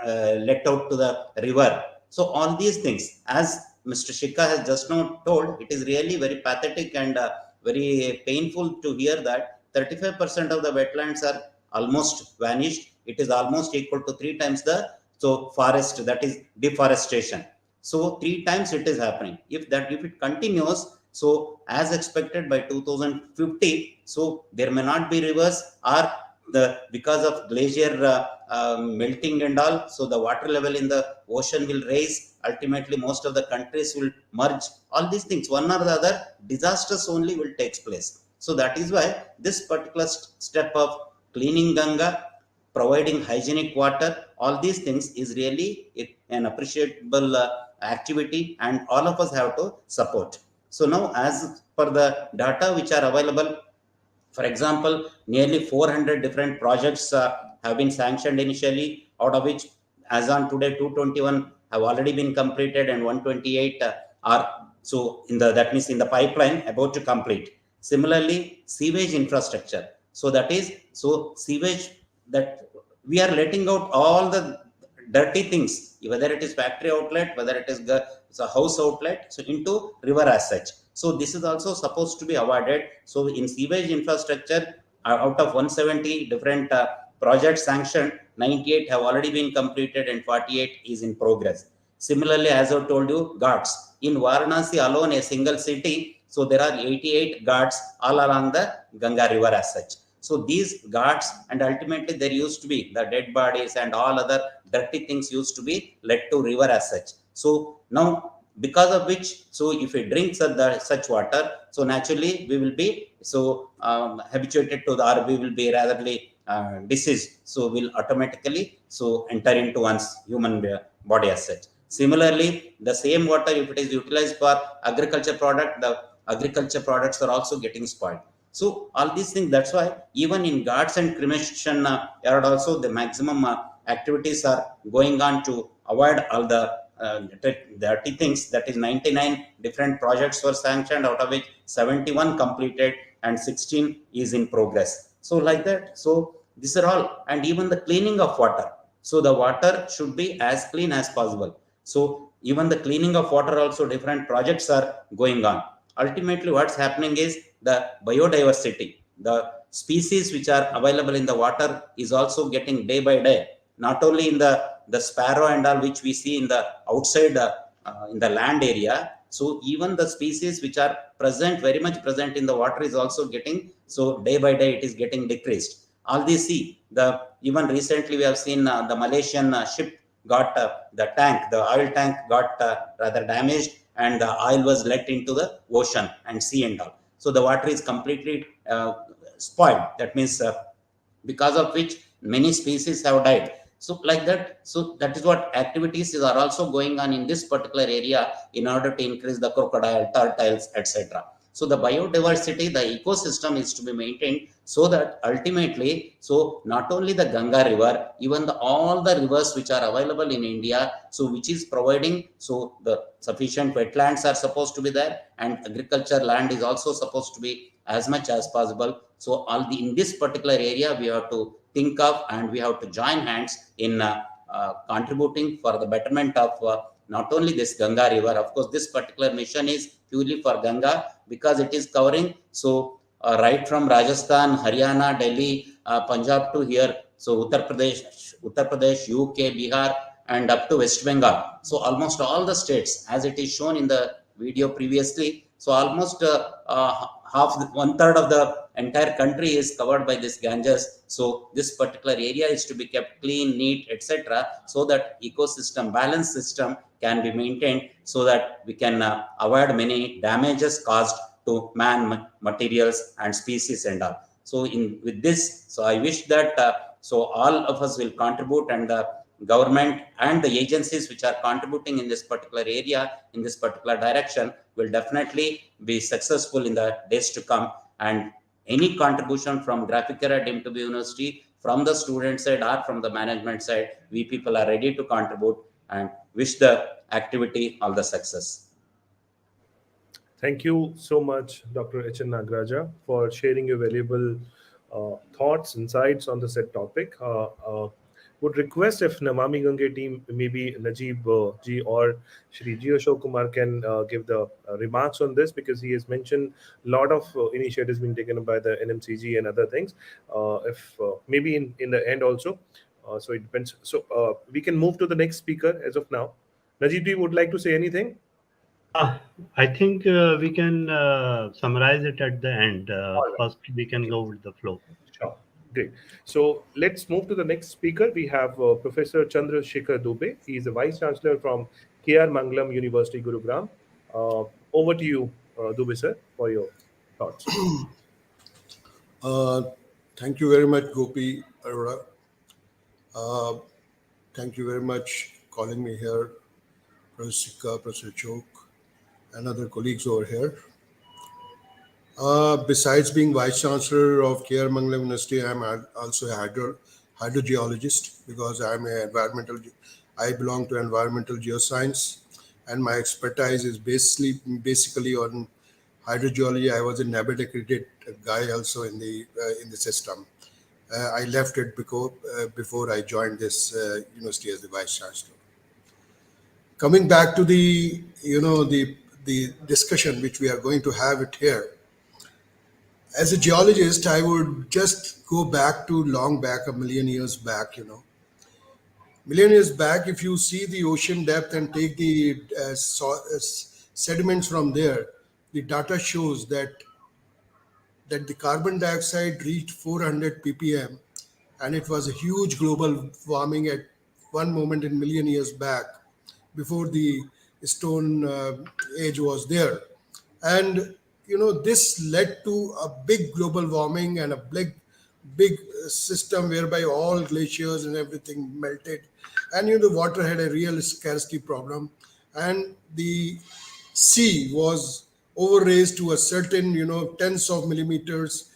let out to the river. So all these things, as Mr. Shekhar has just now told, it is really very pathetic and very painful to hear that 35% of the wetlands are almost vanished. It is almost equal to 3 times the forest, that is deforestation. So 3 times it is happening. If it continues, so as expected by 2050, so there may not be rivers, or because of glacier melting and all, so the water level in the ocean will rise. Ultimately, most of the countries will merge. All these things, one or the other, disasters only will take place. So that is why this particular step of cleaning Ganga, providing hygienic water, all these things is really an appreciable activity, and all of us have to support. So now, as per the data which are available, for example, nearly 400 different projects have been sanctioned initially, out of which as on today 221 have already been completed and 128 are so that means in the pipeline about to complete. Similarly, sewage infrastructure. So that is sewage, that we are letting out all the dirty things, whether it is factory outlet, whether it is the house outlet, so into river as such. So this is also supposed to be avoided. So in sewage infrastructure, out of 170 different projects sanctioned, 98 have already been completed and 48 is in progress. Similarly, as I told you, ghats. In Varanasi alone, a single city, so there are 88 ghats all along the Ganga river as such. So these ghats, and ultimately there used to be the dead bodies and all other dirty things used to be led to river as such. So now, because of which, so if we drink such water, so naturally we will be habituated to or we will be ratherly diseased. So will automatically enter into one's human body as such. Similarly, the same water, if it is utilized for agriculture product, the agriculture products are also getting spoiled. So all these things, that's why even in ghats and cremation yard also the maximum activities are going on to avoid all the dirty things. That is 99 different projects were sanctioned, out of which 71 completed and 16 is in progress. So like that, so these are all, and even the cleaning of water. So the water should be as clean as possible. So even the cleaning of water also different projects are going on. Ultimately, what's happening is the biodiversity, the species which are available in the water is also getting day by day not only in the sparrow and all which we see in the outside in the land area. So even the species which are present, very much present in the water is also getting, so day by day it is getting decreased. All these see, even recently we have seen the Malaysian ship got the oil tank got rather damaged, and the oil was let into the ocean and sea and all. So the water is completely spoiled. That means because of which many species have died. So like that, so that is what activities are also going on in this particular area in order to increase the crocodile, tortoises, etc. So the biodiversity, the ecosystem is to be maintained, so that ultimately, so not only the Ganga river, even all the rivers which are available in India, so which is providing, so the sufficient wetlands are supposed to be there, and agriculture land is also supposed to be as much as possible. So in this particular area, we have to think of, and we have to join hands in contributing for the betterment of not only this Ganga river. Of course, this particular mission is purely for Ganga, because it is covering, so right from Rajasthan, Haryana, Delhi, Punjab to here, so Uttar Pradesh, UK, Bihar, and up to West Bengal. So almost all the states, as it is shown in the video previously, so almost one third of the entire country is covered by this Ganges. So this particular area is to be kept clean, neat, etc., so that ecosystem, balance system can be maintained, so that we can avoid many damages caused to man, materials, and species and all. So with this, so I wish that so all of us will contribute, and the government and the agencies which are contributing in this particular area, in this particular direction, will definitely be successful in the days to come. And any contribution from Graphic Era deemed to be university, from the student side or from the management side, we people are ready to contribute, and wish the activity all the success. Thank you so much, Dr. H.N. Nagaraja, for sharing your valuable thoughts, insights on the said topic. Would request if Namami Gange team, maybe Najib ji or Shri G. Ashok Kumar, can give the remarks on this, because he has mentioned a lot of initiatives being taken by the NMCG and other things. If maybe in the end also, so it depends. So we can move to the next speaker as of now. Najib ji would like to say anything? I think we can summarize it at the end. Right. First, we can go with the flow. Sure. Great. So let's move to the next speaker. We have Professor Chandra Shekhar Dubey. He is a Vice Chancellor from K.R. Mangalam University, Gurugram. Over to you, Dubey sir, for your thoughts. Thank you very much, Gopi Arora. Thank you very much calling me here, Professor Sikka, Professor Chok, and other colleagues over here. Besides being Vice Chancellor of K.R. Mangalam University, I am also a hydrogeologist, because I belong to environmental geoscience, and my expertise is basically on hydrogeology. I was a NABED accredited guy also in the system. I left it before I joined this university as the Vice Chancellor. Coming back to the discussion which we are going to have it here. As a geologist, I would just go back to long back, a million years back, Million years back, if you see the ocean depth and take the sediments from there, the data shows that the carbon dioxide reached 400 ppm, and it was a huge global warming at one moment in million years back, before the stone age was there. And this led to a big global warming and a big system whereby all glaciers and everything melted, and the water had a real scarcity problem, and the sea was overraised to a certain tens of meters,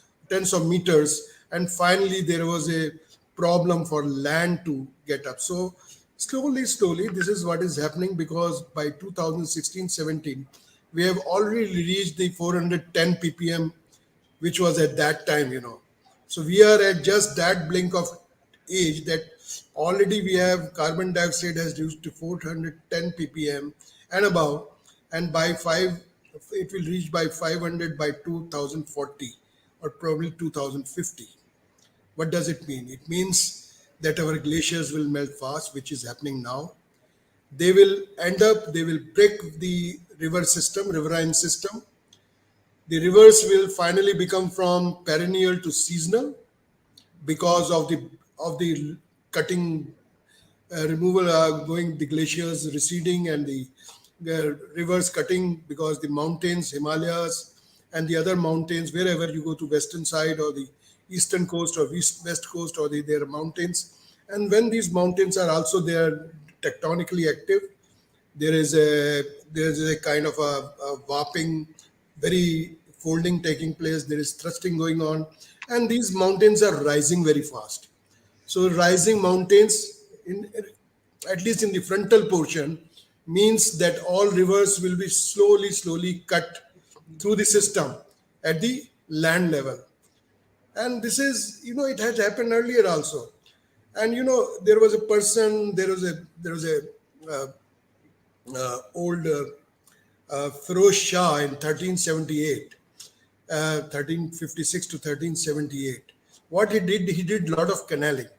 and finally there was a problem for land to get up. So slowly this is what is happening, because by 2016-17 we have already reached the 410 ppm, which was at that time. So we are at just that blink of age that already we have carbon dioxide has reached to 410 ppm and above, and it will reach by 500 by 2040 or probably 2050. What does it mean? It means that our glaciers will melt fast, which is happening now. They will break the riverine system. The rivers will finally become from perennial to seasonal because of the cutting, removal, going the glaciers receding and the rivers cutting, because the mountains, Himalayas, and the other mountains, wherever you go to western side or the eastern coast or west coast, or there are mountains. And when these mountains are also there tectonically active, there is a kind of a warping, very folding taking place. There is thrusting going on, and these mountains are rising very fast. So rising mountains, at least in the frontal portion, means that all rivers will be slowly cut through the system at the land level. And this is, it has happened earlier also. And there was a person, there was a old Firoz Shah in 1378, 1356 to 1378. What he did a lot of canalling.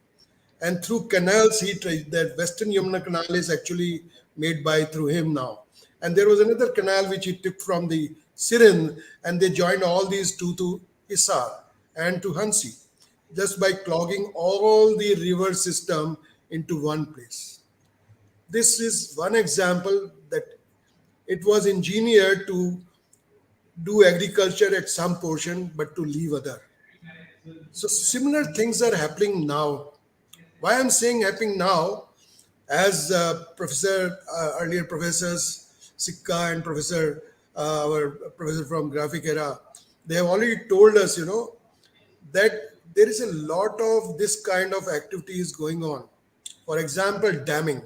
And through canals, that Western Yamuna Canal is actually made through him now. And there was another canal which he took from the Sirhind, and they joined all these two to Hisar and to Hansi, just by clogging all the river system into one place. This is one example that it was engineered to do agriculture at some portion, but to leave other. So similar things are happening now. Why I'm saying happening now, as earlier professors Sikka and our professor from graphic era, they have already told us, that there is a lot of this kind of activities going on. For example, damming.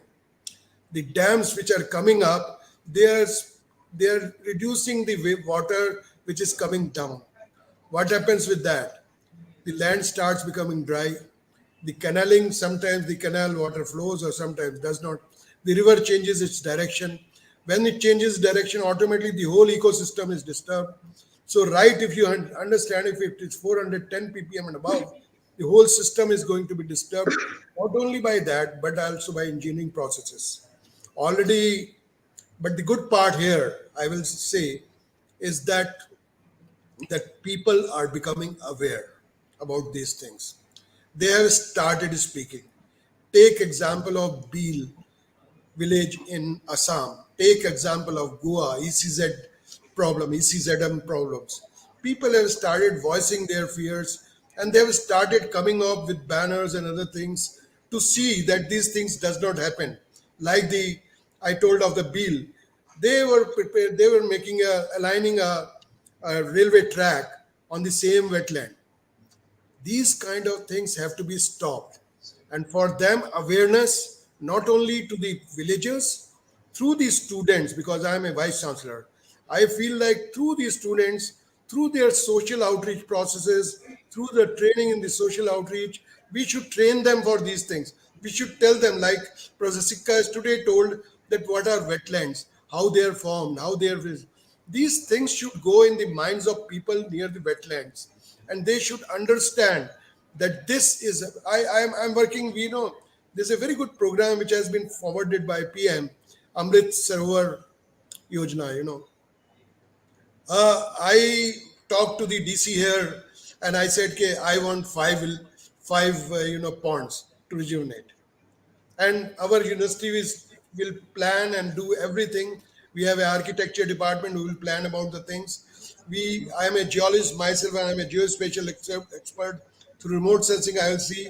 The dams which are coming up, they are reducing the water which is coming down. What happens with that? The land starts becoming dry. The canalling, sometimes the canal water flows or sometimes does not. The river changes its direction. When it changes direction, automatically the whole ecosystem is disturbed. So if you understand, if it is 410 ppm and above, the whole system is going to be disturbed, not only by that, but also by engineering processes. Already, but the good part here, I will say, is that people are becoming aware about these things. They have started speaking. Take example of Beel village in Assam. Take example of Goa, 𝐸𝐶𝐧 problems. People have started voicing their fears, and they have started coming up with banners and other things to see that these things does not happen. Like I told of the Beel, they were prepared, they were aligning a railway track on the same wetland. These kind of things have to be stopped. And for them, awareness, not only to the villagers, through the students, because I am a vice chancellor, I feel like through these students, through their social outreach processes, through the training in the social outreach, we should train them for these things. We should tell them, like Professor Sikka has today told, that what are wetlands, how they are formed, these things should go in the minds of people near the wetlands. And they should understand that this is, I'm working, there's a very good program which has been forwarded by PM, Amrit Sarovar Yojana, I talked to the DC here and I said, okay, I want five ponds to rejuvenate. And our university will plan and do everything. We have an architecture department who will plan about the things. I am a geologist myself, and I'm a geospatial expert. Through remote sensing, I will see.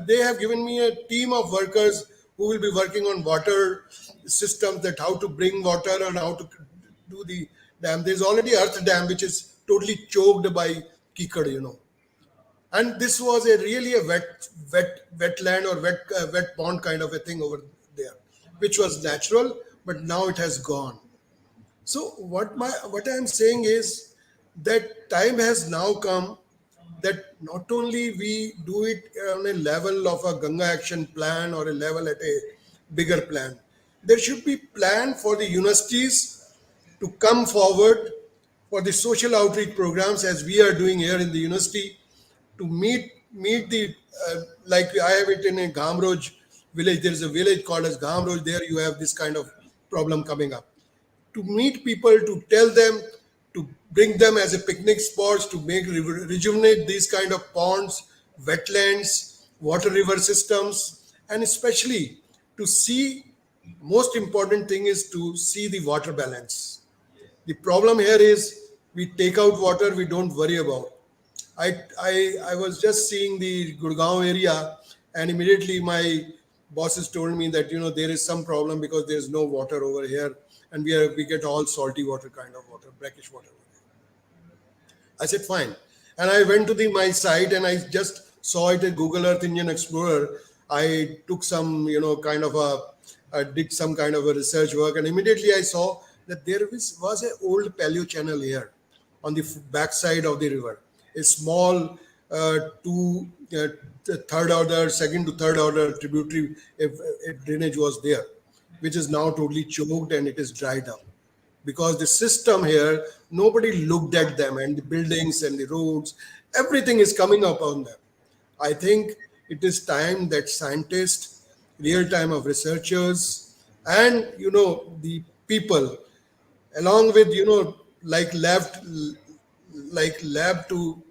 They have given me a team of workers who will be working on water systems, that how to bring water and how to do the dam. There's already earth dam which is totally choked by 𝐸𝐸𝐻, and this was really a wetland or wet pond kind of a thing over there, which was natural, but now it has gone. So what I am saying is that time has now come that not only we do it on a level of a Ganga action plan or a level at a bigger plan. There should be plan for the universities to come forward for the social outreach programs, as we are doing here in the university, to meet meet the like I have it in a Ghamroj village. There is a village called as Ghamroj. There you have this kind of problem coming up. To meet people, to tell them, to bring them as a picnic spots, to make rejuvenate these kind of ponds, wetlands, water river systems, and especially to see. Most important thing is to see the water balance. The problem here is we take out water we don't worry about. I was just seeing the Gurugram area, and immediately my bosses told me that there is some problem because there is no water over here, and we get all salty water kind of water, brackish water. I said fine, and I went to my site and I just saw it at Google Earth Engine Explorer. I took some kind of I did some kind of a research work, and immediately I saw that there was an old paleo channel here on the backside of the river. A small third order, second to third order tributary drainage was there, which is now totally choked and it is dried up. Because the system here, nobody looked at them, and the buildings and the roads, everything is coming up on them. I think it is time that scientists, real time of researchers, and the people, along with like lab to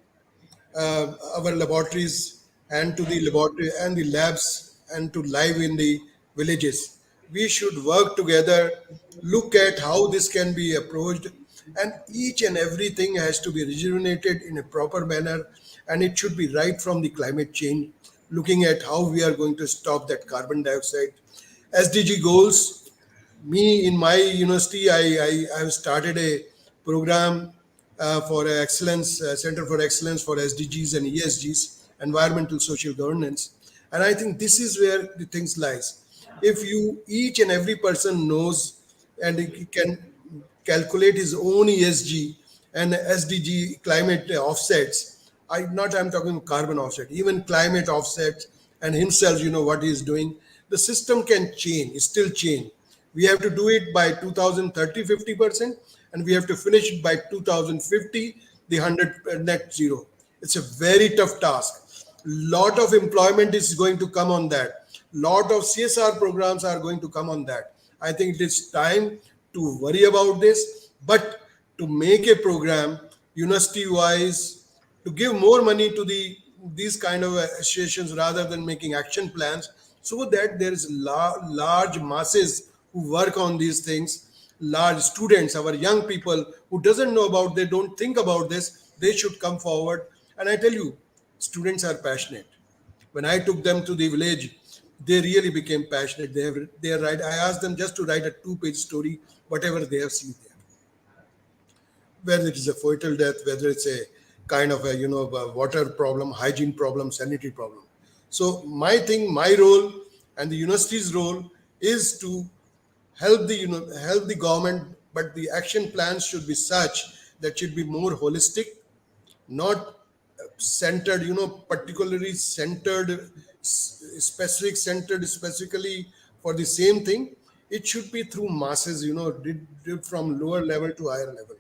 our laboratories, and to the laboratory and the labs, and to live in the villages, we should work together, look at how this can be approached, and each and everything has to be rejuvenated in a proper manner, and it should be right from the climate change, looking at how we are going to stop that carbon dioxide. SDG goals. Me in my university, I have started a program for excellence, Center for Excellence for SDGs and ESGs, environmental social governance, and I think this is where the things lies. If each and every person knows and he can calculate his own ESG and SDG climate offsets. I'm talking carbon offset, even climate offsets, and himself, what he is doing. The system can change, still change. We have to do it by 2030, 50%, and we have to finish it by 2050, the 100 net zero. It's a very tough task. Lot of employment is going to come on that. Lot of CSR programs are going to come on that. I think it is time to worry about this, but to make a program university-wise, to give more money to these kind of associations rather than making action plans, so that there is large masses who work on these things, large students, our young people who doesn't know about, they don't think about this, they should come forward. And I tell you, students are passionate. When I took them to the village, they really became passionate. They write. I asked them just to write a 2-page story, whatever they have seen there. Whether it is a fetal death, whether it's a kind of a water problem, hygiene problem, sanitary problem. So my role, and the university's role is to help the government, but the action plans should be such that should be more holistic, not centered, particularly centered, specifically for the same thing. It should be through masses, from lower level to higher level.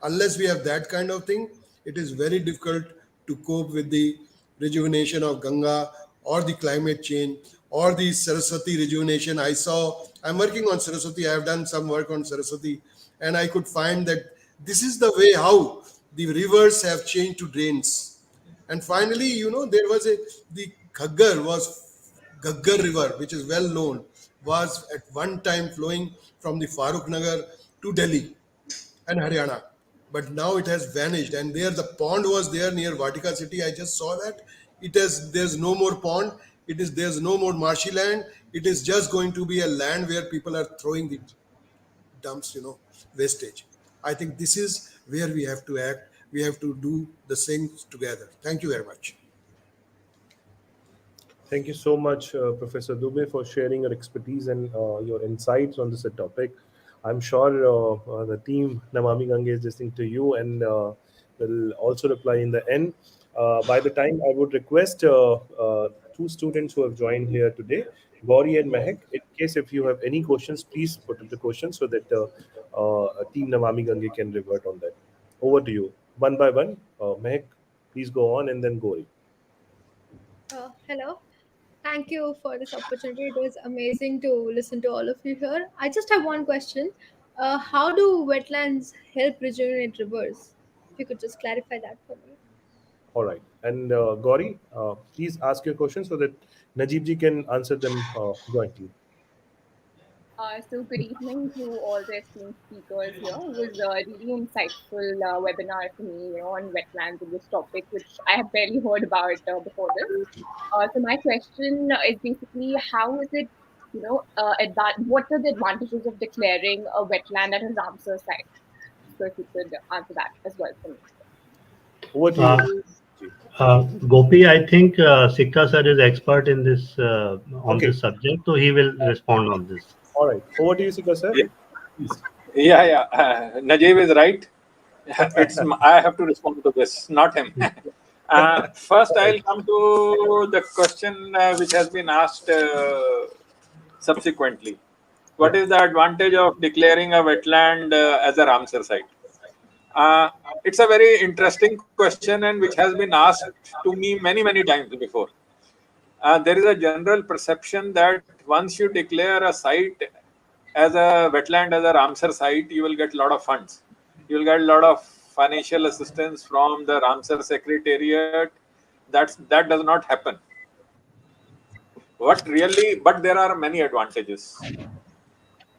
Unless we have that kind of thing, it is very difficult to cope with the rejuvenation of Ganga or the climate change or the Saraswati rejuvenation. I'm working on Saraswati. I have done some work on Saraswati, and I could find that this is the way how the rivers have changed to drains. And finally, there was the Ghaggar river, which is well known, was at one time flowing from the Farooq Nagar to Delhi and Haryana. But now it has vanished, and there the pond was there near Vatika city. I just saw that. There's no more pond. There's no more marshy land. It is just going to be a land where people are throwing the dumps, wastage. I think this is where we have to act. We have to do the things together. Thank you very much. Thank you so much, Professor Dubey, for sharing your expertise and your insights on this topic. I'm sure the team Namami Ganga is listening to you and will also reply in the end. By the time, I would request 2 students who have joined here today, Gauri and Mehak. In case if you have any questions, please put up the questions so that team Namami Ganga can revert on that. Over to you. One by one. Mehak, please go on, and then Gauri. Hello. Thank you for this opportunity. It was amazing to listen to all of you here. I just have one question. How do wetlands help regenerate rivers? If you could just clarify that for me. All right. And Gauri, please ask your question so that Najib ji can answer them jointly. So good evening to all the esteemed speakers here. It was a really insightful webinar for me, on wetlands and this topic, which I have barely heard about before this. So my question is basically, how is it, what are the advantages of declaring a wetland at a Ramsar site? So if you could answer that as well for me. Over to Uh, you. Ji. Gopi, I think Sikka sir is expert in this on Okay. this subject, so he will respond on this. All right. Over to you, Sikka sir. Yeah. Najib is right. I have to respond to this, not him. First, I'll come to the question which has been asked subsequently. What is the advantage of declaring a wetland as a Ramsar site? It's a very interesting question and which has been asked to me many times before. There is a general perception that once you declare a site as a wetland, as a Ramsar site, you will get a lot of funds. You will get a lot of financial assistance from the Ramsar Secretariat. That does not happen. But there are many advantages.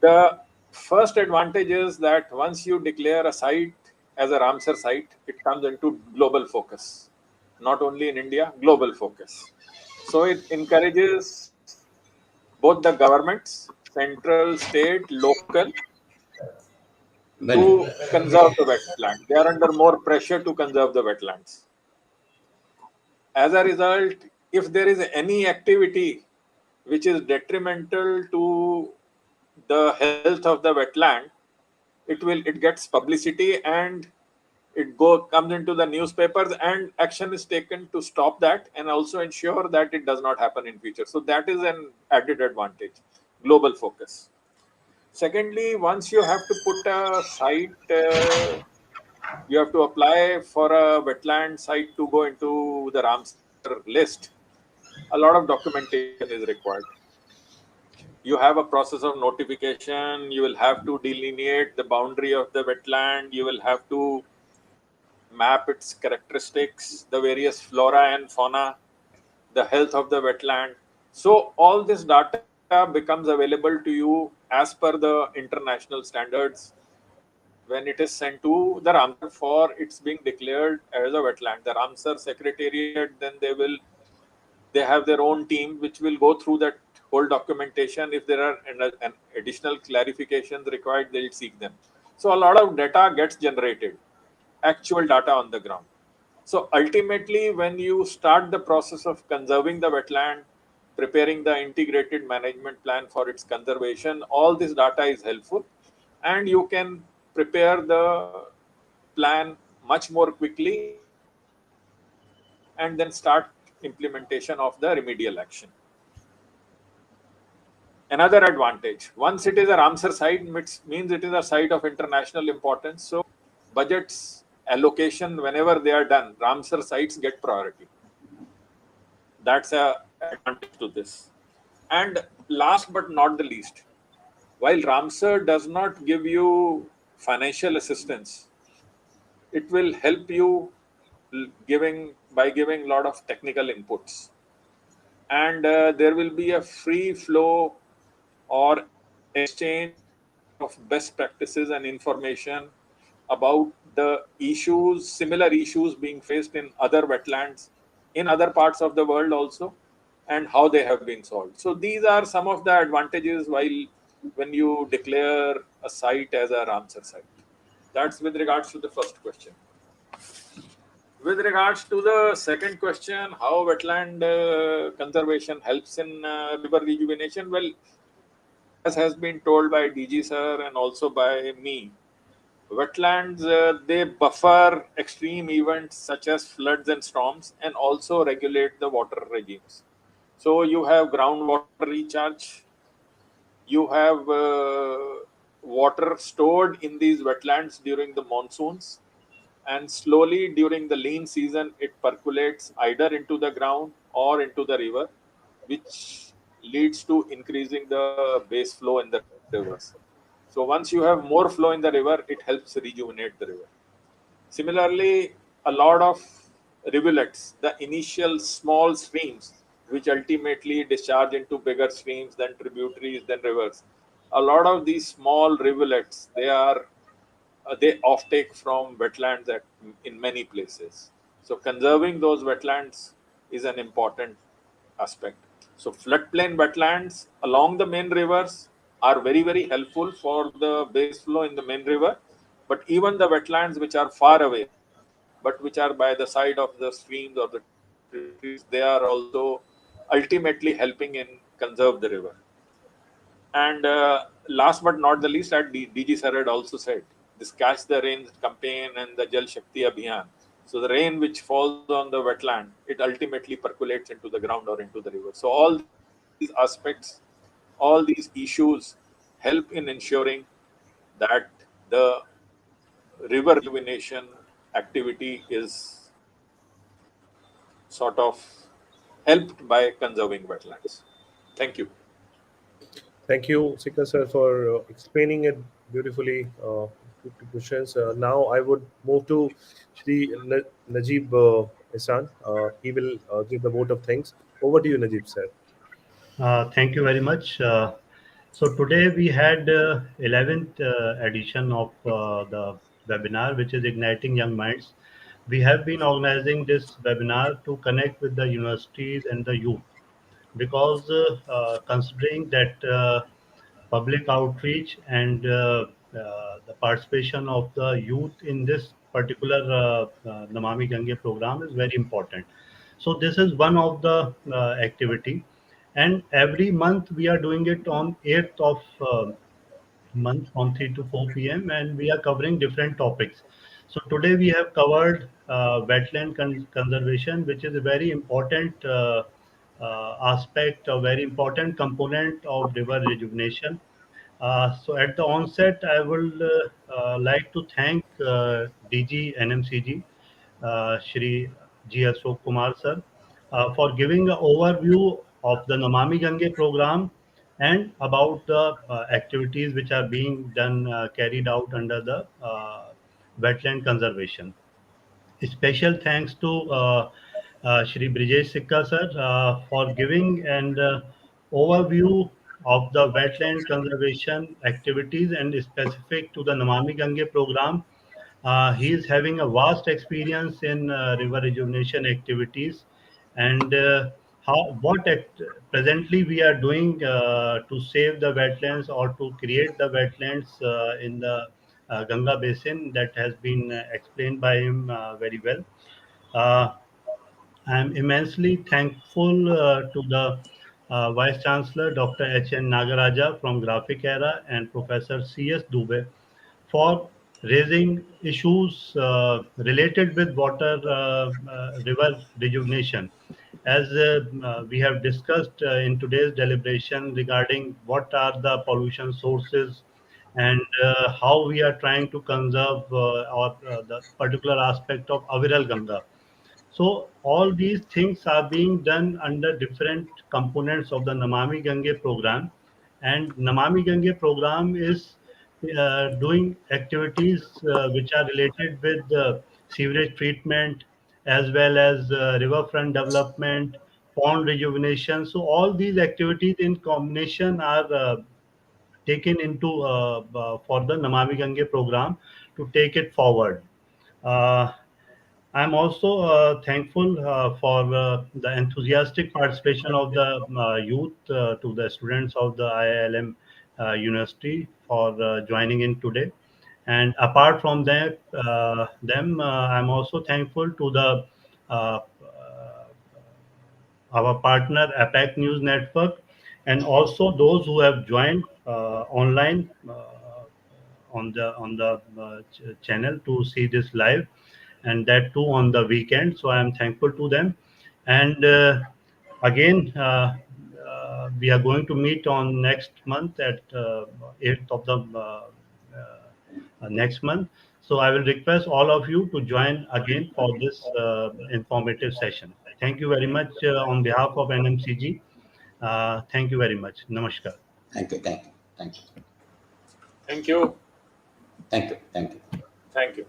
The first advantage is that once you declare a site as a Ramsar site, it comes into global focus. Not only in India, global focus. So it encourages both the governments, central, state, local, to conserve the wetland. They are under more pressure to conserve the wetlands. As a result, if there is any activity which is detrimental to the health of the wetland, it gets publicity and comes into the newspapers, and action is taken to stop that and also ensure that it does not happen in future. So that is an added advantage, global focus. Secondly, once you have to put a site, you have to apply for a wetland site to go into the Ramsar list. A lot of documentation is required. You have a process of notification. You will have to delineate the boundary of the wetland. You will have to map its characteristics, the various flora and fauna, the health of the wetland. So all this data becomes available to you as per the international standards when it is sent to the Ramsar for it's being declared as a wetland. The Ramsar Secretariat, then they have their own team which will go through that whole documentation. If there are an additional clarifications required, they'll seek them. So a lot of data gets generated, actual data on the ground. So ultimately, when you start the process of conserving the wetland, preparing the integrated management plan for its conservation, all this data is helpful, and you can prepare the plan much more quickly and then start implementation of the remedial action. Another advantage, once it is a Ramsar site, means it is a site of international importance. So budgets, allocation, whenever they are done, Ramsar sites get priority. That's a advantage to this. And last but not the least, while Ramsar does not give you financial assistance, it will help you by giving a lot of technical inputs. And there will be a free flow or exchange of best practices and information about the issues, similar issues being faced in other wetlands in other parts of the world also, and how they have been solved. So these are some of the advantages when you declare a site as a Ramsar site. That's with regards to the first question. With regards to the second question, how wetland conservation helps in river rejuvenation, well, as has been told by DG sir and also by me, wetlands, they buffer extreme events such as floods and storms and also regulate the water regimes. So you have groundwater recharge, you have water stored in these wetlands during the monsoons, and slowly during the lean season it percolates either into the ground or into the river, which leads to increasing the base flow in the rivers. So once you have more flow in the river, it helps rejuvenate the river. Similarly, a lot of rivulets, the initial small streams, which ultimately discharge into bigger streams, then tributaries, then rivers. A lot of these small rivulets, they offtake from wetlands in many places. So conserving those wetlands is an important aspect. So floodplain wetlands along the main rivers are very, very helpful for the base flow in the main river. But even the wetlands which are far away, but which are by the side of the streams or the tributaries, they are also ultimately helping in conserve the river. And last but not the least, as DG Sir had also said, this Catch the Rain campaign and the Jal Shakti Abhiyan. So the rain which falls on the wetland, it ultimately percolates into the ground or into the river. So all these aspects, all these issues help in ensuring that the river rejuvenation activity is sort of helped by conserving wetlands. Thank you. Thank you, Shekhar sir, for explaining it beautifully. Two questions. Now I would move to Shri Najib Ihsan. He will give the vote of thanks. Over to you, Najib sir. Thank you very much. So today we had 11th edition of the webinar, which is Igniting Young Minds. We have been organizing this webinar to connect with the universities and the youth because considering that public outreach and the participation of the youth in this particular Namami Gange program is very important. So this is one of the activity, and every month we are doing it on 8th of month from 3 to 4 p.m. and we are covering different topics. So today we have covered wetland conservation, which is a very important aspect, a very important component of river rejuvenation. So at the onset, I would like to thank DG NMCG, Shri G. Asok Kumar sir, for giving an overview of the Namami Gange program and about the activities which are being done, carried out under the wetland conservation. Special thanks to Shri Brijesh Sikka sir for giving an overview of the wetland conservation activities and specific to the Namami Gange program. He is having a vast experience in river rejuvenation activities and presently we are doing to save the wetlands or to create the wetlands in the Ganga basin that has been explained by him very well. Uh, I am immensely thankful to the Vice Chancellor Dr. H.N. Nagaraja from Graphic Era and Professor C.S. Dubey for raising issues related with water river rejuvenation. As we have discussed in today's deliberation regarding what are the pollution sources and how we are trying to conserve the particular aspect of Aviral Ganga. So all these things are being done under different components of the Namami Gange program, and Namami Gange program is doing activities which are related with sewerage treatment as well as riverfront development, pond rejuvenation. So all these activities in combination are taken into for the Namami Gange program to take it forward. Uh, I'm also thankful for the enthusiastic participation of the youth to the students of the IILM University for joining in today. And apart from I'm also thankful to the uh, our partner APAC News Network, and also those who have joined online on the channel to see this live, and that too on the weekend. So I am thankful to them. And again, we are going to meet on next month at 8th of the next month. So I will request all of you to join again for this informative session. Thank you very much on behalf of NMCG. Thank you very much. Namaskar. Thank you. Thank you. Thank you. Thank you. Thank you. Thank you. Thank you.